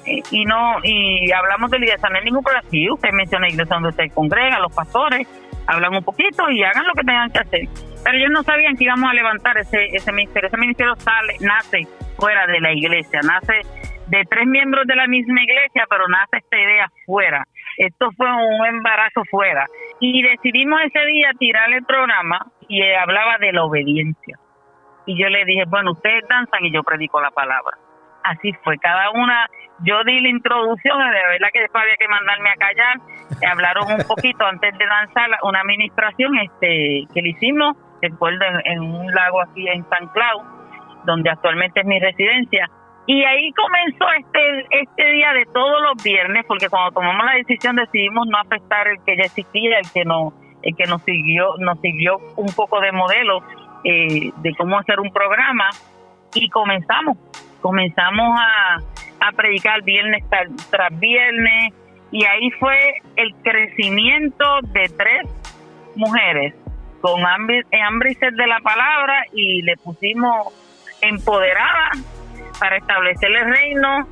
y hablamos de la iglesia, no hay ningún problema. Sí, usted menciona la iglesia donde se congrega, los pastores hablan un poquito y hagan lo que tengan que hacer. Pero ellos no sabían que íbamos a levantar ese ministerio. Ese ministerio nace fuera de la iglesia, nace de 3 miembros de la misma iglesia, pero nace esta idea fuera. Esto fue un embarazo fuera. Y decidimos ese día tirar el programa y hablaba de la obediencia. Y yo le dije, bueno, ustedes danzan y yo predico la palabra. Así fue, cada una, yo di la introducción, de verdad que después había que mandarme a callar. Hablaron un poquito antes de danzar una administración que le hicimos, recuerdo, en un lago aquí en San Clau, donde actualmente es mi residencia. Y ahí comenzó este día de todos los viernes, porque cuando tomamos la decisión decidimos no afectar el que ya existía, el que nos siguió un poco de modelo de cómo hacer un programa, y comenzamos a predicar viernes tras viernes, y ahí fue el crecimiento de 3 mujeres con hambre y sed de la palabra, y le pusimos empoderadas para establecer el reino,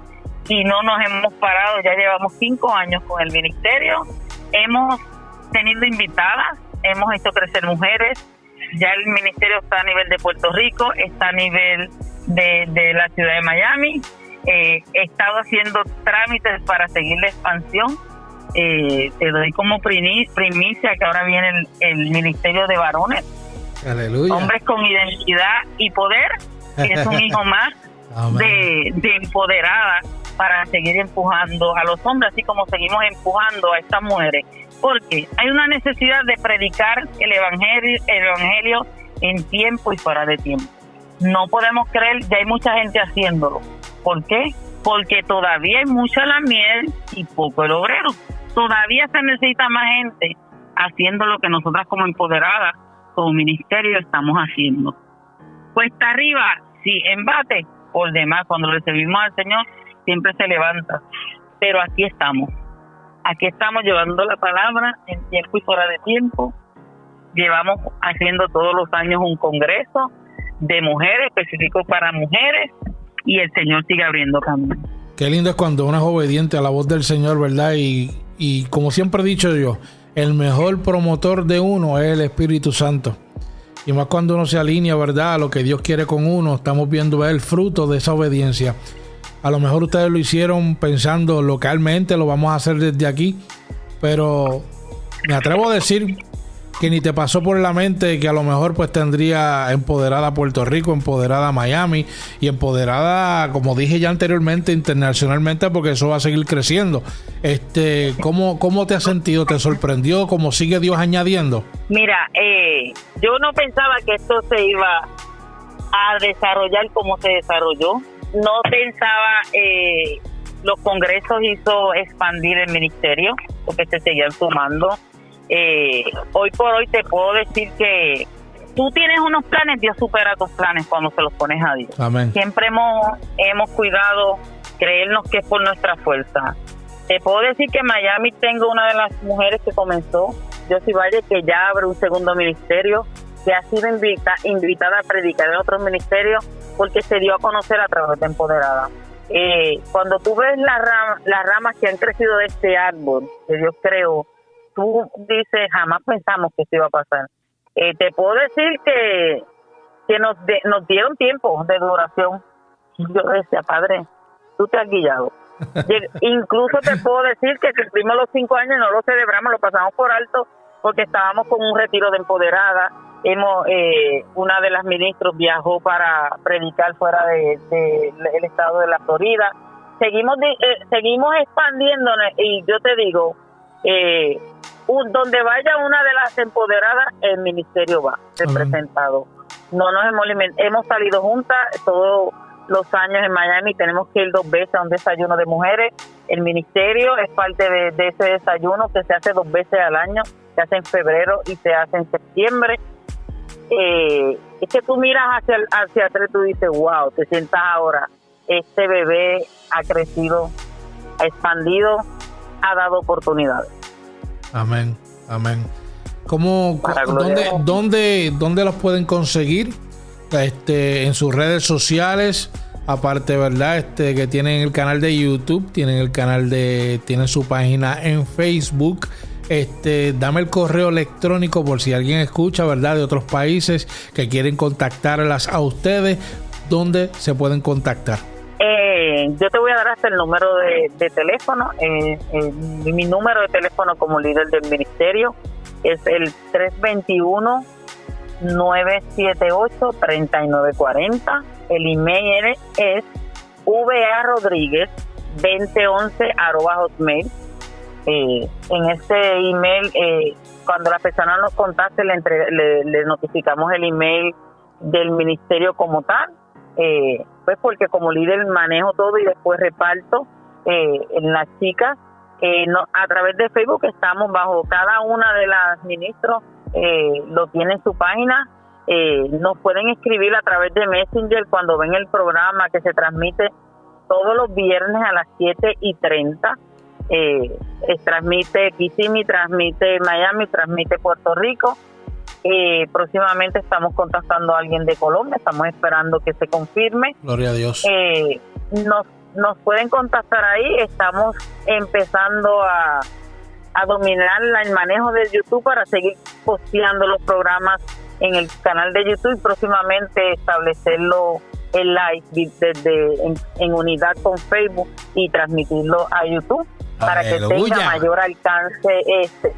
y no nos hemos parado. Ya llevamos 5 años con el ministerio, hemos tenido invitadas, hemos hecho crecer mujeres. Ya el ministerio está a nivel de Puerto Rico, está a nivel de la ciudad de Miami. He estado haciendo trámites para seguir la expansión. Te doy como primicia que ahora viene el ministerio de varones. Aleluya. Hombres con identidad y poder, que es un hijo más de empoderada, para seguir empujando a los hombres, así como seguimos empujando a estas mujeres, porque hay una necesidad de predicar el evangelio en tiempo y fuera de tiempo. No podemos creer, ya hay mucha gente haciéndolo. ¿Por qué? Porque todavía hay mucha la miel y poco el obrero. Todavía se necesita más gente haciendo lo que nosotras como empoderadas, como ministerio, estamos haciendo. Cuesta arriba, sí, embate. Por demás, cuando recibimos al Señor, siempre se levanta. Pero aquí estamos llevando la palabra en tiempo y fuera de tiempo. Llevamos haciendo todos los años un congreso de mujeres, específico para mujeres, y el Señor sigue abriendo caminos. Qué lindo es cuando uno es obediente a la voz del Señor, ¿verdad? Y como siempre he dicho yo, el mejor promotor de uno es el Espíritu Santo. Y más cuando uno se alinea, ¿verdad?, a lo que Dios quiere con uno, estamos viendo el fruto de esa obediencia. A lo mejor ustedes lo hicieron pensando localmente, lo vamos a hacer desde aquí, pero me atrevo a decir que ni te pasó por la mente que a lo mejor pues tendría empoderada Puerto Rico, empoderada Miami y empoderada, como dije ya anteriormente, internacionalmente, porque eso va a seguir creciendo. ¿Cómo te has sentido? ¿Te sorprendió? ¿Cómo sigue Dios añadiendo? Mira, yo no pensaba que esto se iba a desarrollar como se desarrolló. No pensaba, los congresos hizo expandir el ministerio, porque se seguían sumando. Hoy por hoy te puedo decir que tú tienes unos planes, Dios supera tus planes cuando se los pones a Dios. Amén. Siempre hemos cuidado creernos que es por nuestra fuerza. Te puedo decir que en Miami tengo una de las mujeres que comenzó, Josie Valle, que ya abre un segundo ministerio, que ha sido invitada a predicar en otros ministerios porque se dio a conocer a través de Empoderada. Cuando tú ves las ramas que han crecido de este árbol que Dios creó, tú dices, jamás pensamos que esto iba a pasar. Te puedo decir que nos dieron tiempo de duración. Yo decía, Padre, tú te has guiado. Incluso te puedo decir que cumplimos los 5 años, no lo celebramos, lo pasamos por alto porque estábamos con un retiro de Empoderada. Una de las ministros viajó para predicar fuera del estado de la Florida. Seguimos expandiéndonos, y yo te digo, donde vaya una de las empoderadas, el ministerio va representado. No nos hemos salido juntas todos los años en Miami, tenemos que ir 2 veces a un desayuno de mujeres. El ministerio es parte de ese desayuno que se hace 2 veces al año, se hace en febrero y se hace en septiembre. Es que tú miras hacia atrás y tú dices, wow, te sientas ahora, este bebé ha crecido, ha expandido, ha dado oportunidades. Amén, amén. ¿Dónde los pueden conseguir? En sus redes sociales, aparte, ¿verdad? Que tienen el canal de YouTube, tienen su página en Facebook. Dame el correo electrónico por si alguien escucha, ¿verdad?, de otros países que quieren contactarlas a ustedes. ¿Dónde se pueden contactar? Yo te voy a dar hasta el número de teléfono. Mi número de teléfono como líder del ministerio es el 321-978-3940. El email es varodriguez2011@hotmail. En este email, cuando la persona nos contacte, le notificamos el email del ministerio como tal, pues porque como líder manejo todo y después reparto en las chicas. A través de Facebook estamos bajo cada una de las ministros, lo tiene en su página. Nos pueden escribir a través de Messenger cuando ven el programa que se transmite todos los viernes a las 7:30. Transmite Kissimmee, transmite Miami, transmite Puerto Rico. Próximamente estamos contactando a alguien de Colombia, estamos esperando que se confirme. Gloria a Dios. Nos pueden contactar ahí. Estamos empezando a dominar el manejo del YouTube para seguir posteando los programas en el canal de YouTube y próximamente establecerlo en live en unidad con Facebook y transmitirlo a YouTube. Para que tenga mayor alcance.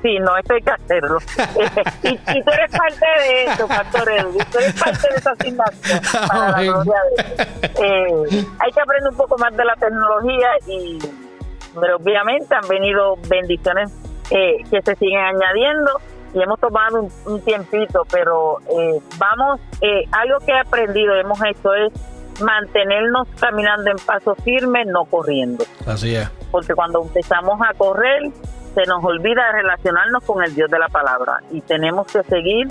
Sí, no, esto hay que hacerlo. Y tú eres parte de eso, Pastor Edu. Tú eres parte de esa asignación para la gloria de Dios. Hay que aprender un poco más de la tecnología, pero obviamente han venido bendiciones que se siguen añadiendo y hemos tomado un tiempito, pero algo que he aprendido, hemos hecho es mantenernos caminando en paso firme, no corriendo. Así es. Porque cuando empezamos a correr, se nos olvida de relacionarnos con el Dios de la palabra y tenemos que seguir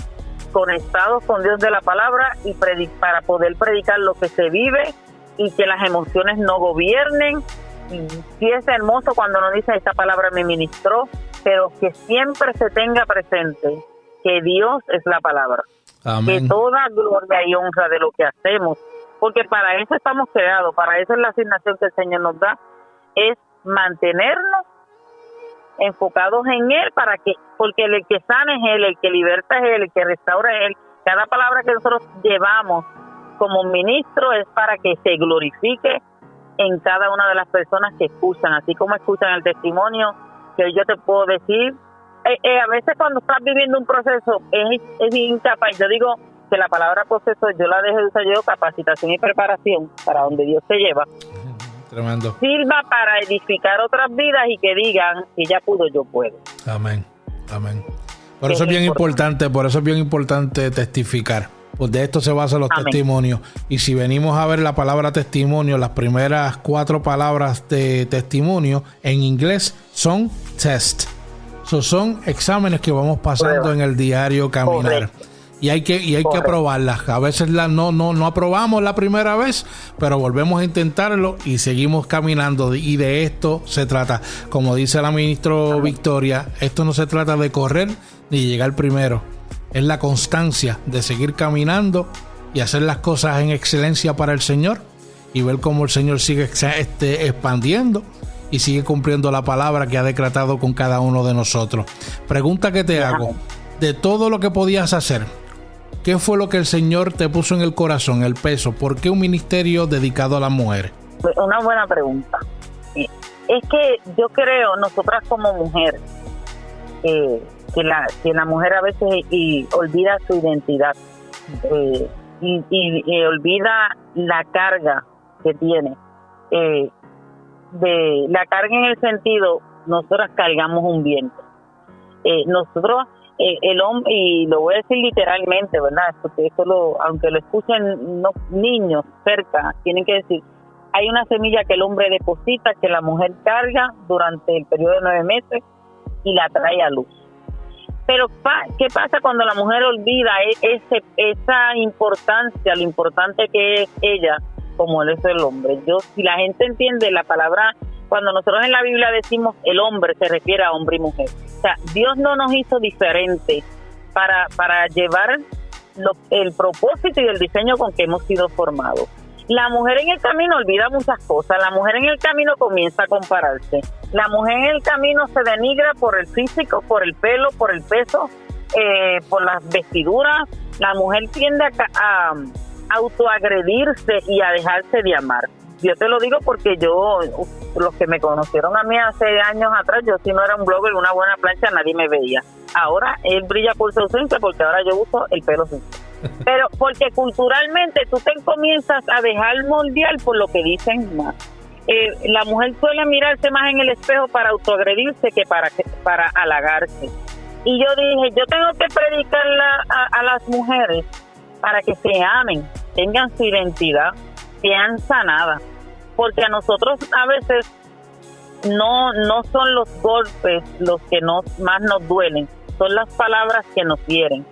conectados con Dios de la palabra y para poder predicar lo que se vive y que las emociones no gobiernen. Y sí es hermoso cuando nos dice esta palabra me ministró, pero que siempre se tenga presente que Dios es la palabra. Amén. Que toda gloria y honra de lo que hacemos, porque para eso estamos creados, para eso es la asignación que el Señor nos da, es mantenernos enfocados en Él, porque el que sana es Él, el que liberta es Él, el que restaura es Él. Cada palabra que nosotros llevamos como ministro es para que se glorifique en cada una de las personas que escuchan, así como escuchan el testimonio que yo te puedo decir. A veces cuando estás viviendo un proceso es incapaz. Yo digo que la palabra proceso yo la dejo de usar yo, capacitación y preparación para donde Dios te lleva. Tremendo. Sirva para edificar otras vidas y que digan que ya pudo, yo puedo. Amén. Por eso es bien importante testificar. Pues de esto se basan los testimonios. Y si venimos a ver la palabra testimonio, las primeras 4 palabras de testimonio en inglés son test. Son exámenes que vamos pasando en el diario caminar. Correcto. Y hay que aprobarlas. A veces no aprobamos la primera vez, pero volvemos a intentarlo y seguimos caminando. Y de esto se trata. Como dice la ministra Victoria, esto no se trata de correr ni llegar primero. Es la constancia de seguir caminando y hacer las cosas en excelencia para el Señor y ver cómo el Señor sigue expandiendo y sigue cumpliendo la palabra que ha decretado con cada uno de nosotros. Pregunta que te hago, de todo lo que podías hacer, ¿qué fue lo que el Señor te puso en el corazón, el peso? ¿Por qué un ministerio dedicado a las mujeres? Una buena pregunta. Es que yo creo, nosotras como mujeres, que la mujer a veces olvida su identidad y olvida la carga que tiene. De la carga en el sentido, nosotras cargamos un viento. Nosotros, el hombre, y lo voy a decir literalmente, ¿verdad? Porque aunque lo escuchen niños cerca, tienen que decir, hay una semilla que el hombre deposita, que la mujer carga durante el periodo de 9 meses y la trae a luz. Pero ¿qué pasa cuando la mujer olvida esa importancia, lo importante que es ella, como él es el hombre? Si la gente entiende la palabra, cuando nosotros en la Biblia decimos el hombre, se refiere a hombre y mujer. O sea, Dios no nos hizo diferente para llevar el propósito y el diseño con que hemos sido formados. La mujer en el camino olvida muchas cosas. La mujer en el camino comienza a compararse. La mujer en el camino se denigra por el físico, por el pelo, por el peso, por las vestiduras. La mujer tiende a autoagredirse y a dejarse de amar. Yo te lo digo porque los que me conocieron a mí hace años atrás, yo si no era un blogger, una buena plancha, nadie me veía. Ahora él brilla por su ausencia porque ahora yo uso el pelo sucio. Pero porque culturalmente tú te comienzas a dejar moldear por lo que dicen más. La mujer suele mirarse más en el espejo para autoagredirse que para halagarse. Y yo dije, yo tengo que predicarle a las mujeres para que se amen, tengan su identidad, sean sanadas. Porque a nosotros a veces no son los golpes los que más nos duelen, son las palabras que nos hieren.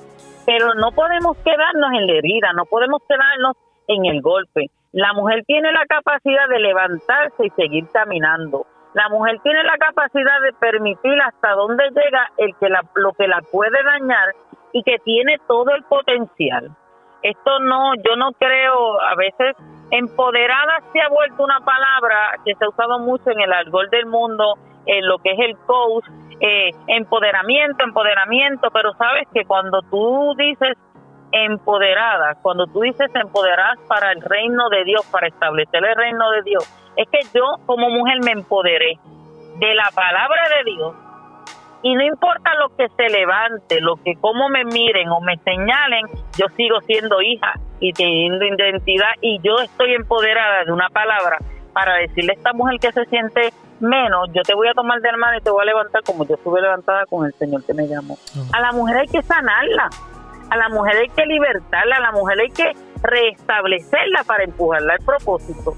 Pero no podemos quedarnos en la herida, no podemos quedarnos en el golpe. La mujer tiene la capacidad de levantarse y seguir caminando. La mujer tiene la capacidad de permitir hasta dónde llega lo que la puede dañar y que tiene todo el potencial. Yo no creo, a veces empoderada se ha vuelto una palabra que se ha usado mucho en el argot del mundo, en lo que es el coach, empoderamiento, pero sabes que cuando tú dices empoderadas para el reino de Dios, para establecer el reino de Dios, es que yo como mujer me empoderé de la palabra de Dios y no importa lo que se levante, cómo me miren o me señalen, yo sigo siendo hija y teniendo identidad y yo estoy empoderada de una palabra para decirle a esta mujer que se siente menos, yo te voy a tomar de la mano y te voy a levantar como yo estuve levantada con el Señor que me llamó. A la mujer hay que sanarla, a la mujer hay que libertarla, a la mujer hay que restablecerla para empujarla al propósito,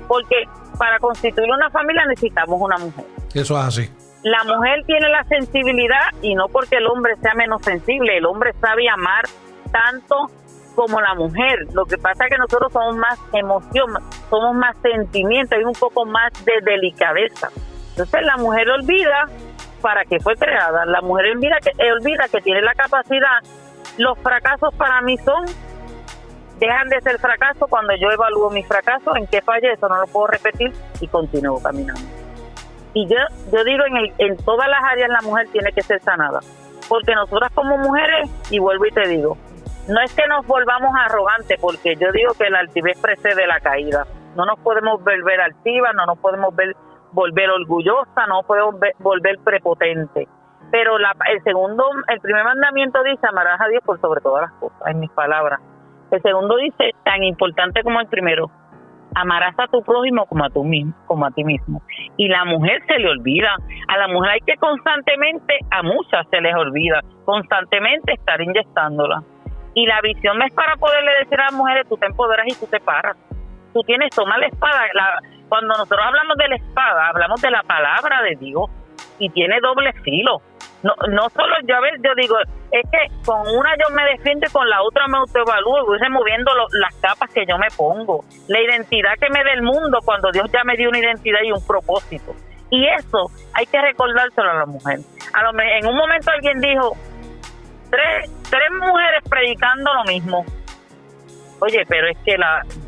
porque para constituir una familia necesitamos una mujer. Eso es así. La mujer tiene la sensibilidad y no porque el hombre sea menos sensible, el hombre sabe amar tanto como la mujer. Lo que pasa es que nosotros somos más emoción, somos más sentimiento, hay un poco más de delicadeza. Entonces la mujer olvida para qué fue creada, la mujer olvida que tiene la capacidad. Los fracasos para mí dejan de ser fracaso cuando yo evalúo mi fracaso, en qué fallé, eso no lo puedo repetir y continúo caminando. Y yo digo, en todas las áreas la mujer tiene que ser sanada, porque nosotras como mujeres, y vuelvo y te digo, no es que nos volvamos arrogantes, porque yo digo que la altivez precede la caída, No nos podemos volver altivas, no nos podemos volver orgullosas, no podemos volver prepotentes. Pero el primer mandamiento dice, amarás a Dios por sobre todas las cosas, en mis palabras. El segundo dice, tan importante como el primero, amarás a tu prójimo como a ti mismo. Y la mujer se le olvida. A la mujer hay que constantemente, a muchas se les olvida, constantemente estar inyectándola. Y la visión no es para poderle decir a las mujeres, tú te empoderas y tú te paras. Tú toma la espada. Cuando nosotros hablamos de la espada, hablamos de la palabra de Dios. Y tiene doble filo. No solo yo digo, es que con una yo me defiendo y con la otra me autoevalúo, voy removiendo las capas que yo me pongo, la identidad que me da el mundo cuando Dios ya me dio una identidad y un propósito. Y eso hay que recordárselo a la mujer. En un momento alguien dijo, tres mujeres predicando lo mismo. Oye, pero es que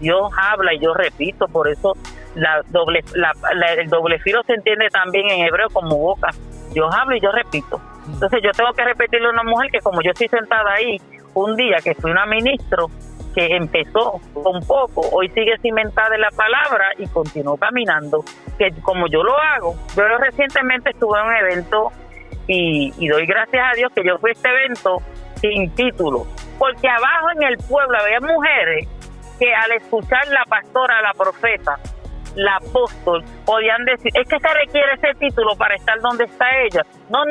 Dios habla y yo repito, por eso el doble filo se entiende también en hebreo como boca. Yo hablo y yo repito. Entonces yo tengo que repetirle a una mujer que como yo estoy sentada ahí un día que fui una ministro que empezó con poco, hoy sigue cimentada en la palabra y continuó caminando, que como yo lo hago. Yo recientemente estuve en un evento y doy gracias a Dios que yo fui a este evento sin título, porque abajo en el pueblo había mujeres que al escuchar la pastora, la profeta, la apóstol, podían decir, es que se requiere ese título para estar donde está ella. No,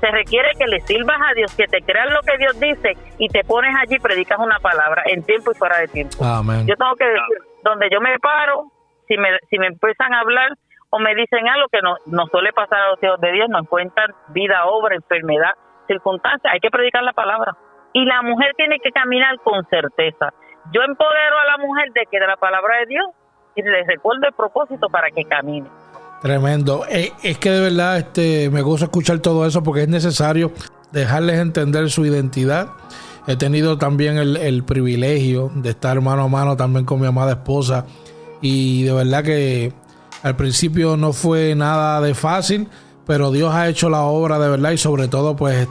se requiere que le sirvas a Dios, que te creas lo que Dios dice y te pones allí y predicas una palabra en tiempo y fuera de tiempo. Amén. Yo tengo que decir, donde yo me paro, si me empiezan a hablar o me dicen algo que no suele pasar a los hijos de Dios, nos cuentan vida, obra, enfermedad, circunstancias, hay que predicar la palabra. Y la mujer tiene que caminar con certeza. Yo empodero a la mujer de que de la palabra de Dios y les recuerdo el propósito para que camine. Tremendo. Es que de verdad me gusta escuchar todo eso porque es necesario dejarles entender su identidad. He tenido también el privilegio de estar mano a mano también con mi amada esposa y de verdad que al principio no fue nada de fácil, pero Dios ha hecho la obra de verdad y sobre todo pues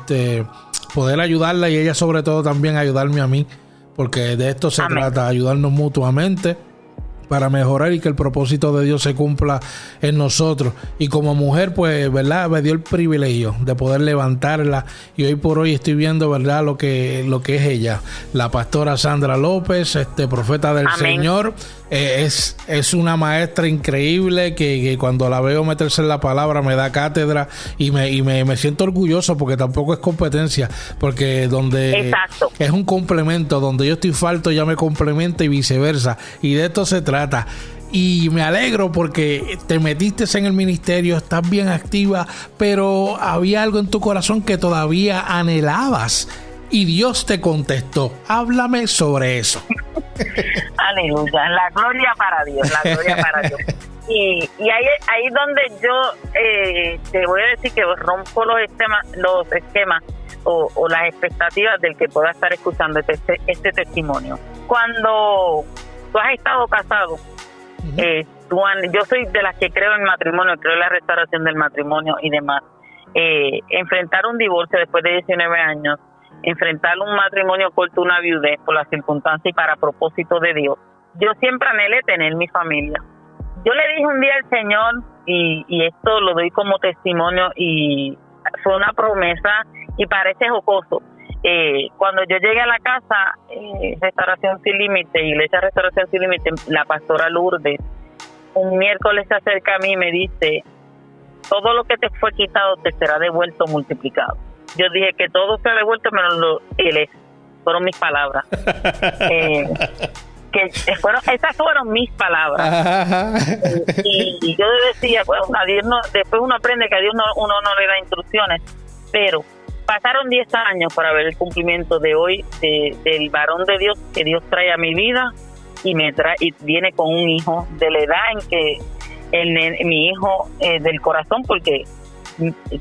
poder ayudarla y ella sobre todo también ayudarme a mí, porque de esto se Amén. trata, ayudarnos mutuamente para mejorar y que el propósito de Dios se cumpla en nosotros. Y como mujer, pues, ¿verdad? Me dio el privilegio de poder levantarla y hoy por hoy estoy viendo, ¿verdad? Lo que es ella, la pastora Sandra López, profeta del Amén. Señor. Es una maestra increíble que cuando la veo meterse en la palabra me da cátedra y me siento orgulloso porque tampoco es competencia, porque donde Exacto. es un complemento, donde yo estoy falto ella me complementa y viceversa, y de esto se trata. Y me alegro porque te metiste en el ministerio, estás bien activa, pero había algo en tu corazón que todavía anhelabas y Dios te contestó. Háblame sobre eso. Aleluya, la gloria para Dios, la gloria para Dios. Y ahí donde yo te voy a decir que rompo los esquemas o las expectativas del que pueda estar escuchando este testimonio. Cuando tú has estado casado, yo soy de las que creo en matrimonio, creo en la restauración del matrimonio y demás. Enfrentar un divorcio después de 19 años, enfrentar un matrimonio corto, una viudez por las circunstancias y para propósito de Dios. Yo siempre anhelé tener mi familia. Yo le dije un día al Señor, y esto lo doy como testimonio, y fue una promesa y parece jocoso. Cuando yo llegué a la casa, Restauración Sin Límite, Iglesia Restauración Sin Límite, la pastora Lourdes, un miércoles se acerca a mí y me dice, todo lo que te fue quitado te será devuelto multiplicado. Yo dije que todo se ha devuelto menos fueron mis palabras. Esas fueron mis palabras. Y yo decía, bueno, a Dios después uno aprende que a Dios uno no le da instrucciones, pero pasaron 10 años para ver el cumplimiento de hoy del varón de Dios que Dios trae a mi vida y viene con un hijo de la edad en que mi hijo del corazón, porque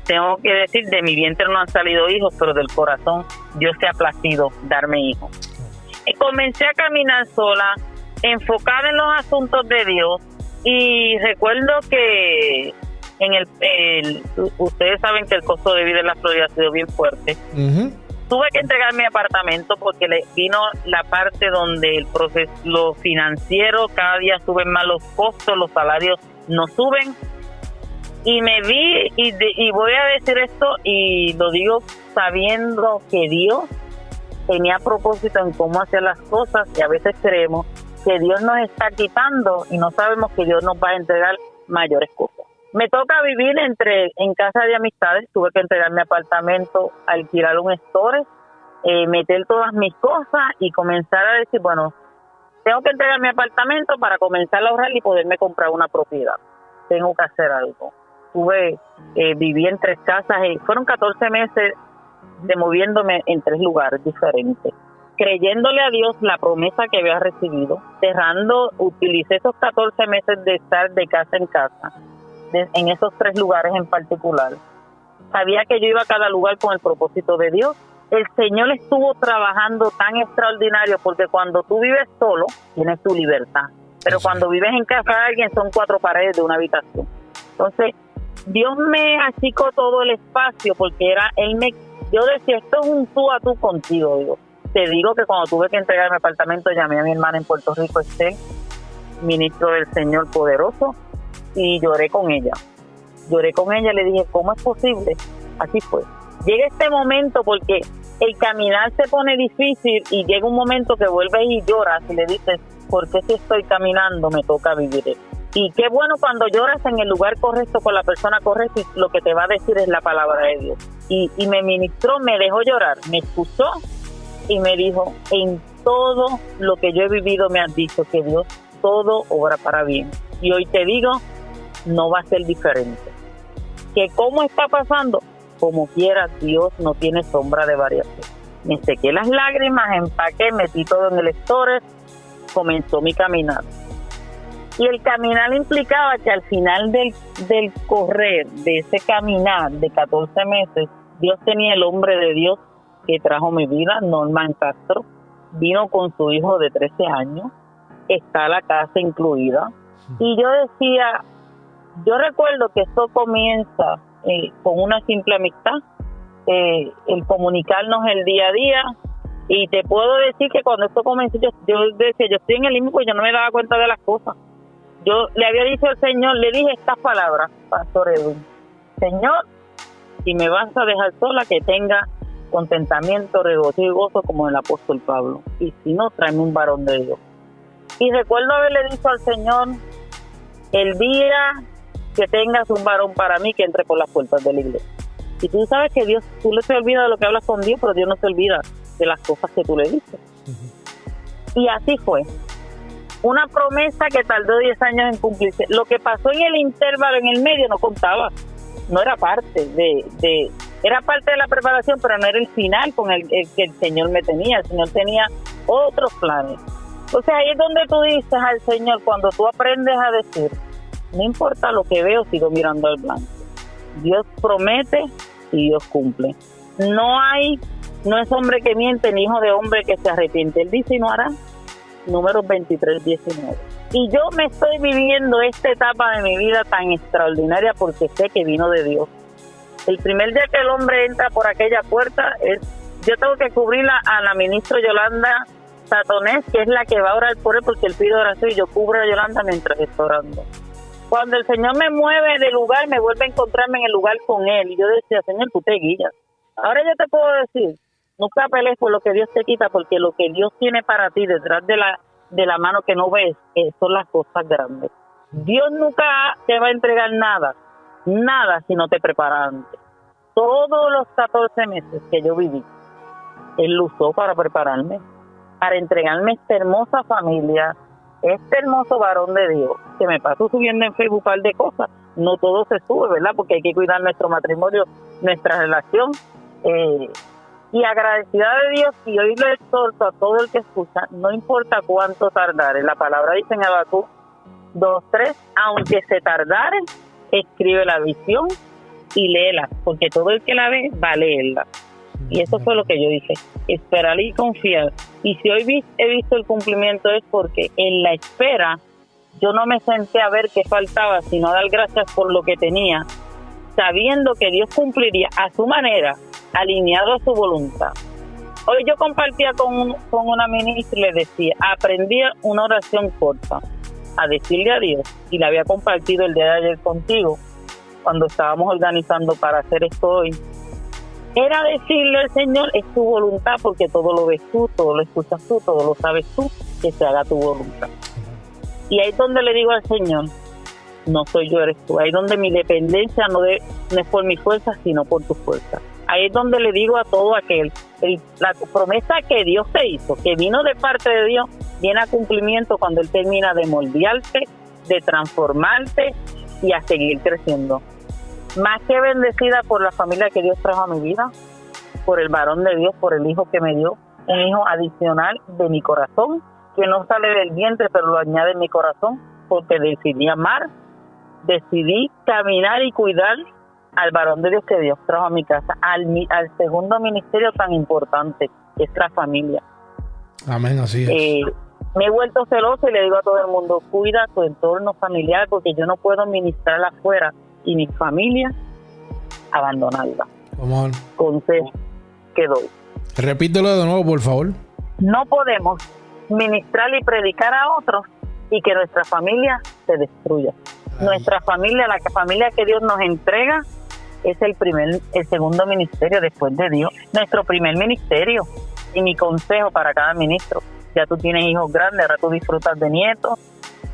tengo que decir, de mi vientre no han salido hijos, pero del corazón Dios se ha placido darme hijos. Comencé a caminar sola, enfocada en los asuntos de Dios, y recuerdo que ustedes saben que el costo de vida en la Florida ha sido bien fuerte. tuve que entregar mi apartamento porque le vino la parte donde lo financiero, cada día suben más los costos, los salarios no suben. Y me vi, y voy a decir esto, y lo digo sabiendo que Dios tenía propósito en cómo hacer las cosas, y a veces creemos que Dios nos está quitando y no sabemos que Dios nos va a entregar mayores cosas. Me toca vivir en casa de amistades, tuve que entregar mi apartamento, alquilar un store, meter todas mis cosas y comenzar a decir, bueno, tengo que entregar mi apartamento para comenzar a ahorrar y poderme comprar una propiedad. Tengo que hacer algo. Viví en 3 casas, fueron 14 meses de moviéndome en 3 lugares diferentes, creyéndole a Dios la promesa que había recibido, utilicé esos 14 meses de estar de casa en casa, en esos 3 lugares en particular. Sabía que yo iba a cada lugar con el propósito de Dios. El Señor estuvo trabajando tan extraordinario, porque cuando tú vives solo, tienes tu libertad, pero cuando vives en casa de alguien son 4 paredes de una habitación. Entonces, Dios me achicó todo el espacio, porque yo decía, esto es un tú a tú contigo, Dios. Te digo que cuando tuve que entregar mi apartamento, llamé a mi hermana en Puerto Rico, Estel, ministro del Señor poderoso, y lloré con ella. Le dije, ¿cómo es posible? Así fue. Llega este momento porque el caminar se pone difícil y llega un momento que vuelves y lloras y le dices, ¿por qué si estoy caminando me toca vivir esto? Y qué bueno cuando lloras en el lugar correcto con la persona correcta, y lo que te va a decir es la palabra de Dios. Y me ministró, me dejó llorar, me escuchó y me dijo, en todo lo que yo he vivido me has dicho que Dios todo obra para bien. Y hoy te digo, no va a ser diferente. Que cómo está pasando, como quiera, Dios no tiene sombra de variación. Me sequé las lágrimas, empaqué, metí todo en el store, comenzó mi caminar. Y el caminar implicaba que al final del correr, de ese caminar de 14 meses, Dios tenía el hombre de Dios que trajo mi vida, Norman Castro, vino con su hijo de 13 años, está la casa incluida. Y yo decía, yo recuerdo que esto comienza con una simple amistad, el comunicarnos el día a día, y te puedo decir que cuando esto comenzó, yo decía, yo estoy en el limbo y yo no me daba cuenta de las cosas. Yo le había dicho al Señor, le dije estas palabras, Pastor Edwin: Señor, si me vas a dejar sola, que tenga contentamiento, regocijo y gozo como el apóstol Pablo, y si no, tráeme un varón de Dios. Y recuerdo haberle dicho al Señor, el día que tengas un varón para mí, que entre por las puertas de la iglesia. Y tú sabes que Dios, tú le te olvidas de lo que hablas con Dios, pero Dios no se olvida de las cosas que tú le dices. Y así fue. Una promesa que tardó 10 años en cumplirse. Lo que pasó en el intervalo, en el medio, no contaba. No era parte era parte de la preparación, pero no era el final con el que el Señor me tenía. El Señor tenía otros planes. Entonces ahí es donde tú dices al Señor, cuando tú aprendes a decir, no importa lo que veo, sigo mirando al blanco. Dios promete y Dios cumple. No es hombre que miente, ni hijo de hombre que se arrepiente. Él dice y no hará. Números 23:19. Y yo me estoy viviendo esta etapa de mi vida tan extraordinaria porque sé que vino de Dios. El primer día que el hombre entra por aquella puerta, yo tengo que cubrir a la ministra Yolanda Satonés, que es la que va a orar por él, porque él pide oración y yo cubro a Yolanda mientras estoy orando. Cuando el Señor me mueve de lugar, me vuelve a encontrarme en el lugar con él. Y yo decía, Señor, tú te guías. Ahora yo te puedo decir, nunca pelees por lo que Dios te quita, porque lo que Dios tiene para ti detrás de la mano que no ves, son las cosas grandes. Dios nunca te va a entregar nada si no te prepara antes. Todos los 14 meses que yo viví, Él lo usó para prepararme, para entregarme esta hermosa familia, este hermoso varón de Dios, que me paso subiendo en Facebook un par de cosas. No todo se sube, ¿verdad? Porque hay que cuidar nuestro matrimonio, nuestra relación. Y agradecida de Dios, y hoy le exhorto a todo el que escucha, no importa cuánto tardare. La palabra dice en Habacuc 2:3, aunque se tardare, escribe la visión y léela, porque todo el que la ve va a leerla. Y eso fue lo que yo dije, esperar y confiar. Y si hoy he visto el cumplimiento, es porque en la espera yo no me senté a ver qué faltaba, sino a dar gracias por lo que tenía, sabiendo que Dios cumpliría a su manera, alineado a su voluntad. Hoy yo compartía con una ministra y le decía, aprendí una oración corta a decirle a Dios, y la había compartido el día de ayer contigo, cuando estábamos organizando para hacer esto hoy. Era decirle al Señor, es tu voluntad, porque todo lo ves tú, todo lo escuchas tú, todo lo sabes tú, que se haga tu voluntad. Y ahí es donde le digo al Señor, no soy yo, eres tú. Ahí es donde mi dependencia no es por mi fuerza, sino por tu fuerza. Ahí es donde le digo a todo aquel, la promesa que Dios te hizo, que vino de parte de Dios, viene a cumplimiento cuando Él termina de moldearte, de transformarte y a seguir creciendo. Más que bendecida por la familia que Dios trajo a mi vida, por el varón de Dios, por el hijo que me dio, un hijo adicional de mi corazón, que no sale del vientre, pero lo añade en mi corazón, porque decidí amar, decidí caminar y cuidar al varón de Dios que Dios trajo a mi casa, al segundo ministerio tan importante, que es la familia. Amén, así es. Me he vuelto celoso y le digo a todo el mundo, cuida tu entorno familiar, porque yo no puedo ministrar afuera y mi familia abandonarla. Consejo que doy. Repítelo de nuevo, por favor. No podemos ministrar y predicar a otros y que nuestra familia se destruya. Ay. Nuestra familia, la familia que Dios nos entrega, es el segundo ministerio después de Dios. Nuestro primer ministerio. Y mi consejo para cada ministro, ya tú tienes hijos grandes, ahora tú disfrutas de nietos,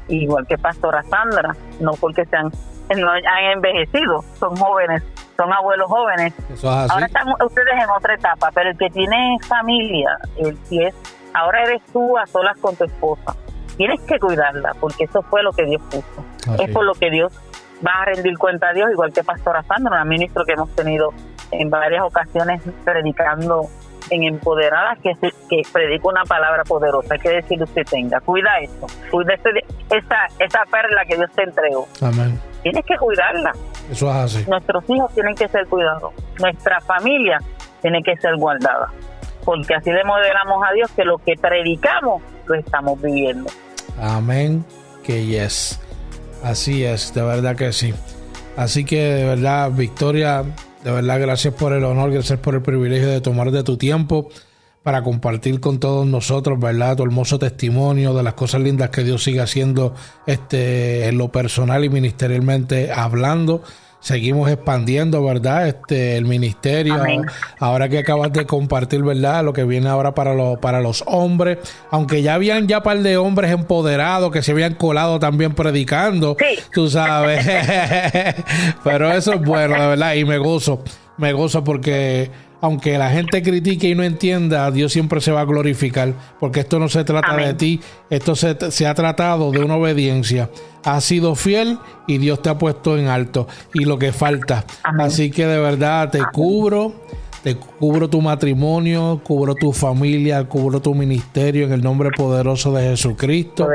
igual que Pastora Sandra, no porque no han envejecido, son jóvenes, son abuelos jóvenes. Ahora están ustedes en otra etapa, pero el que tiene familia, ahora eres tú a solas con tu esposa, tienes que cuidarla, porque eso fue lo que Dios puso. Es por lo que Dios va a rendir cuenta a Dios, igual que Pastora Sandra, una ministra que hemos tenido en varias ocasiones predicando en Empoderadas, que predica una palabra poderosa. ¿Qué decir usted tenga? Cuida eso, cuida esa perla que Dios te entregó. Amén. Tienes que cuidarla. Eso es así. Nuestros hijos tienen que ser cuidados. Nuestra familia tiene que ser guardada. Porque así le modelamos a Dios que lo que predicamos lo estamos viviendo. Amén. Que yes. Así es, de verdad que sí. Así que de verdad, Victoria, de verdad, gracias por el honor, gracias por el privilegio de tomar de tu tiempo para compartir con todos nosotros, ¿verdad? Tu hermoso testimonio de las cosas lindas que Dios sigue haciendo en lo personal y ministerialmente hablando. Seguimos expandiendo, ¿verdad? El ministerio. Amén. Ahora que acabas de compartir, ¿verdad? Lo que viene ahora para los hombres. Aunque ya habían par de hombres empoderados que se habían colado también predicando. Sí. Tú sabes. Pero eso es bueno, de verdad. Y me gozo porque aunque la gente critique y no entienda, Dios siempre se va a glorificar, porque esto no se trata Amén. De ti, esto se ha tratado de una obediencia. Has sido fiel y Dios te ha puesto en alto y lo que falta. Amén. Así que de verdad te cubro tu matrimonio, cubro tu familia, cubro tu ministerio en el nombre poderoso de Jesucristo.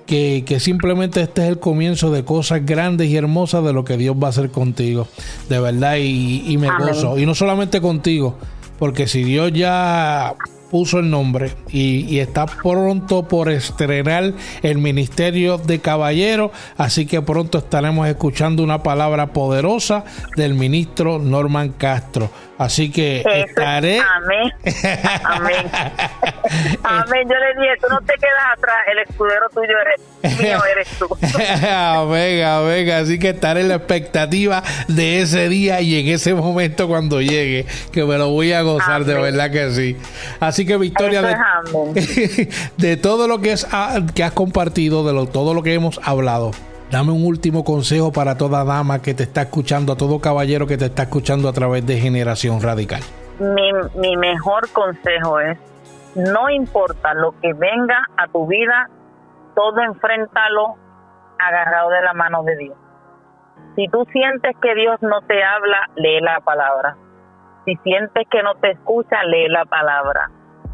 Que simplemente este es el comienzo de cosas grandes y hermosas de lo que Dios va a hacer contigo. De verdad, y me Amén. Gozo. Y no solamente contigo, porque si Dios ya puso el nombre y está pronto por estrenar el ministerio de caballero, así que pronto estaremos escuchando una palabra poderosa del ministro Norman Castro. Así que estaré. Amén. Amén. Amén. Yo le dije, tú no te quedas atrás, el escudero tuyo eres tú. Amén, amén. Así que estaré en la expectativa de ese día y en ese momento cuando llegue, que me lo voy a gozar, amén. De verdad que sí. Así que Victoria, de todo lo que has compartido, todo lo que hemos hablado, dame un último consejo para toda dama que te está escuchando, a todo caballero que te está escuchando a través de Generación Radical. Mi mejor consejo es, no importa lo que venga a tu vida, todo enfréntalo agarrado de la mano de Dios. Si tú sientes que Dios no te habla, lee la palabra. Si sientes que no te escucha, lee la palabra.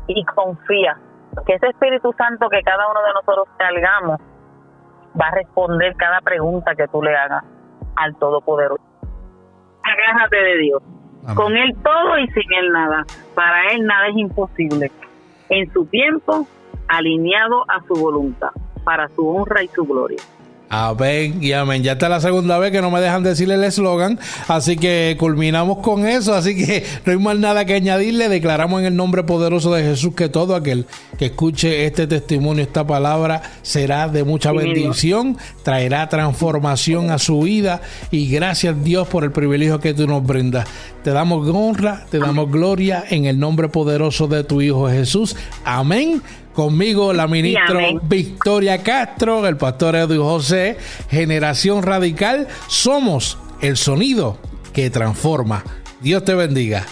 Y confía que ese Espíritu Santo que cada uno de nosotros cargamos va a responder cada pregunta que tú le hagas al Todopoderoso. Agárrate de Dios. Amén. Con Él todo y sin Él nada. Para Él nada es imposible. En su tiempo, alineado a su voluntad, para su honra y su gloria. Amén y amén. Ya está la segunda vez que no me dejan decirle el eslogan, así que culminamos con eso, así que no hay más nada que añadirle. Declaramos en el nombre poderoso de Jesús que todo aquel que escuche este testimonio, esta palabra, será de mucha bendición, traerá transformación a su vida, y gracias Dios por el privilegio que tú nos brindas. Te damos honra, te damos gloria en el nombre poderoso de tu Hijo Jesús. Amén. Conmigo la ministra Victoria Castro, el pastor Edwin José, Generación Radical. Somos el sonido que transforma. Dios te bendiga.